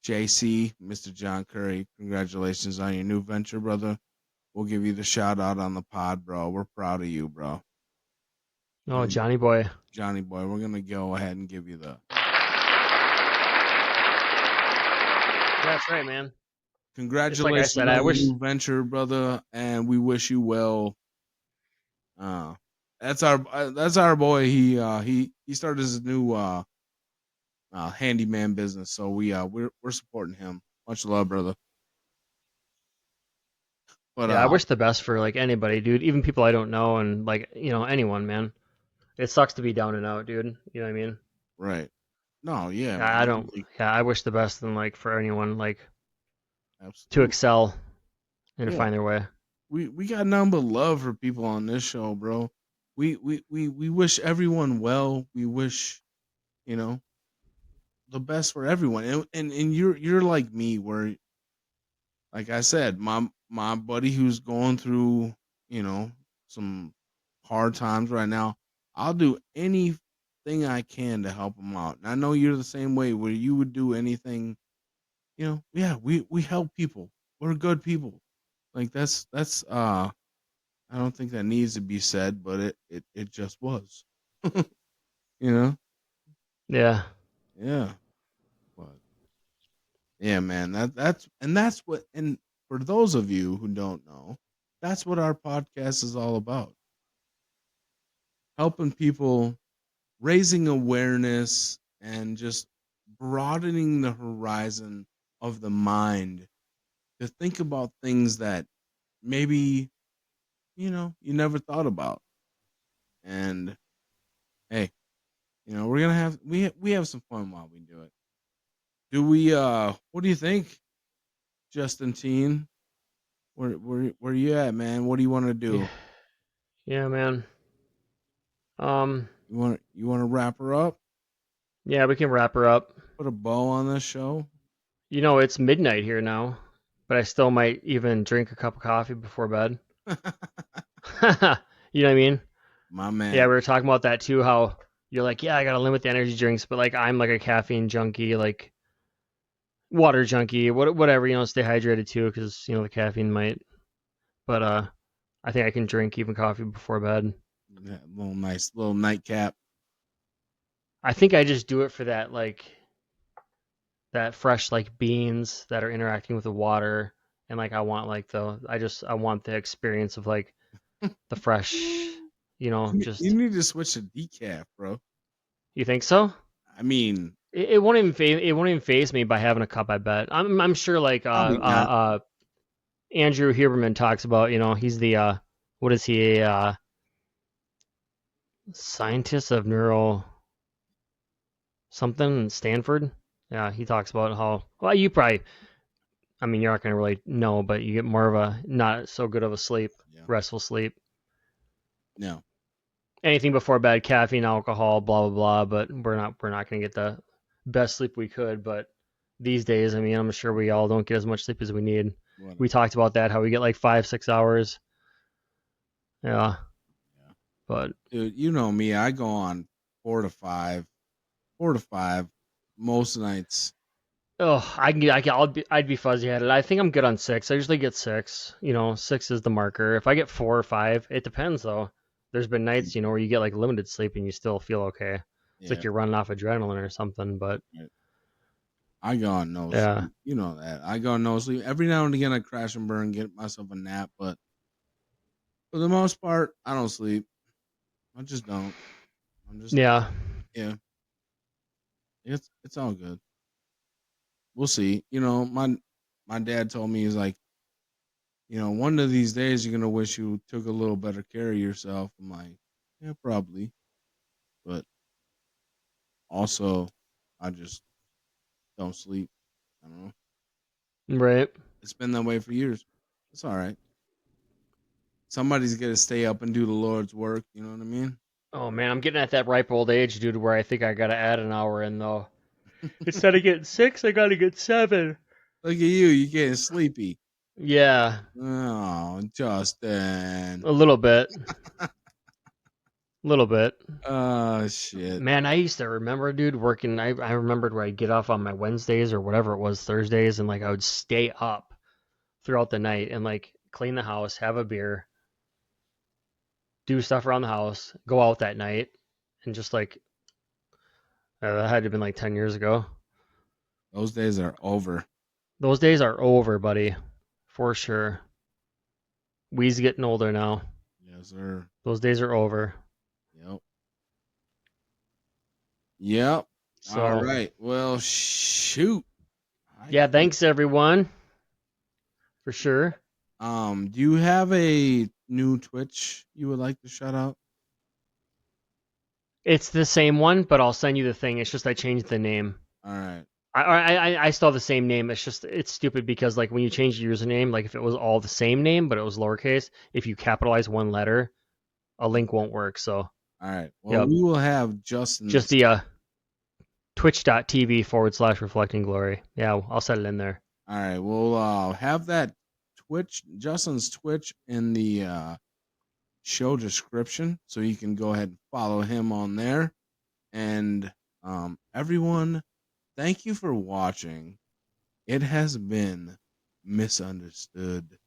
JC, Mr. John Curry, congratulations on your new venture, brother. We'll give you the shout out on the pod, bro. We're proud of you, bro. Oh, Johnny boy. Johnny boy, we're gonna go ahead and give you the That's right, man. It's like I congratulations said, I on your wish. new venture, brother, and we wish you well. Uh, that's our boy. He started his new handyman business, so we're supporting him. Much love, brother. But Yeah, I wish the best for like anybody, dude. Even people I don't know, and like anyone, man. It sucks to be down and out, dude. You know what I mean? right, no, yeah, I man, don't. like Yeah, I wish the best and like for anyone like to absolutely, excel and to yeah. find their way. We got nothing but love for people on this show, bro. We wish everyone well. We wish you know the best for everyone, and you're like me, where like I said, my buddy who's going through, you know, some hard times right now, I'll do anything I can to help him out. And I know you're the same way where you would do anything, yeah, we help people. We're good people. Like that's I don't think that needs to be said, but it just was. you know? Yeah. Yeah. But yeah, man, that's what and for those of you who don't know, that's what our podcast is all about. Helping people, raising awareness and just broadening the horizon of the mind to think about things that maybe, you never thought about. And Hey, we're gonna have we have some fun while we do it. Do we? What do you think, Justin Teen? Where you at, man? What do you want to Yeah, do? yeah, man. Um, You want to wrap her up? yeah, we can wrap her up. Put a bow on this show? It's midnight here now, but I still might even drink a cup of coffee before bed. You know what I mean? My Yeah, man. we were talking about that too. How you're like, yeah, I gotta limit the energy drinks, but like I'm like a caffeine junkie, like water junkie, whatever. Stay hydrated too, because the caffeine might. But I think I can drink even coffee before bed. Yeah, little nice little nightcap. I think I just do it for that fresh like beans that are interacting with the water, and like I want like I want the experience of like the fresh, You just. need to switch to decaf, bro. You think so? I mean, It won't even phase me by having a cup. I bet. I'm sure like probably not. Andrew Huberman talks about. He's the what is he, a scientist of neuro something in Stanford? Yeah, he talks about how, well, you probably, I mean, you're not gonna really know, but you get more of a not so good of a sleep, Yeah. restful sleep. No. Anything before bed, caffeine, alcohol, blah blah blah. But we're not gonna get the best sleep we could. But these days, I mean, I'm sure we all don't get as much sleep as we need. We Whatever. talked about that, how we get like 5 6 hours. Yeah, Yeah. but Dude, you know me. I go on 4 to 5, 4 to 5 most nights. oh, I'd be fuzzy headed. I think I'm good on 6. I usually get 6. 6 is the marker. If I get 4 or 5, it depends though. There's been nights, where you get like limited sleep and you still feel okay. It's like Yeah. you're running off adrenaline or something. But Right. I go on no yeah, sleep. You know that. I go on no sleep. Every now and again, I crash and burn, get myself a nap, but for the most part, I don't sleep. I just don't. I'm just yeah, yeah. It's all good. We'll see. My dad told me he's like, one of these days you're gonna wish you took a little better care of yourself. I'm like, yeah, probably, but also, I just don't sleep. I don't know. right. It's been that way for years. It's all right. Somebody's gonna stay up and do the Lord's work. You know what I mean? Oh man, I'm getting at that ripe old age, dude, where I think I gotta add an hour in though. Instead of getting 6, I gotta get 7. Look at you getting sleepy. Yeah, Oh, Justin. a little bit, a little bit. Oh shit. Man, I used to remember, dude, working. I remembered where I'd get off on my Wednesdays or whatever it was, Thursdays, and like I would stay up throughout the night and like clean the house, have a beer, do stuff around the house, go out that night, and just like that had to have been like 10 years ago. Those days are over. Those days are over, buddy, for sure. We's getting older now. Yes, sir. Those days are over. Yep. Yep. All So right. Well, shoot. I yeah, think. thanks everyone for sure. Do you have a new Twitch you would like to shout out? It's the same one, but I'll send you the thing. It's just I changed the name. All right. I still have the same name. It's stupid because like when you change your username, like if it was all the same name but it was lowercase, if you capitalize one letter, a link won't work. So All right. Well, yep, we will have just Justin's. the twitch.tv/reflecting glory. Yeah, I'll set it in there. All right. We'll have that Justin's Twitch in the show description, so you can go ahead and follow him on there. And everyone, thank you for watching. It has been misunderstood.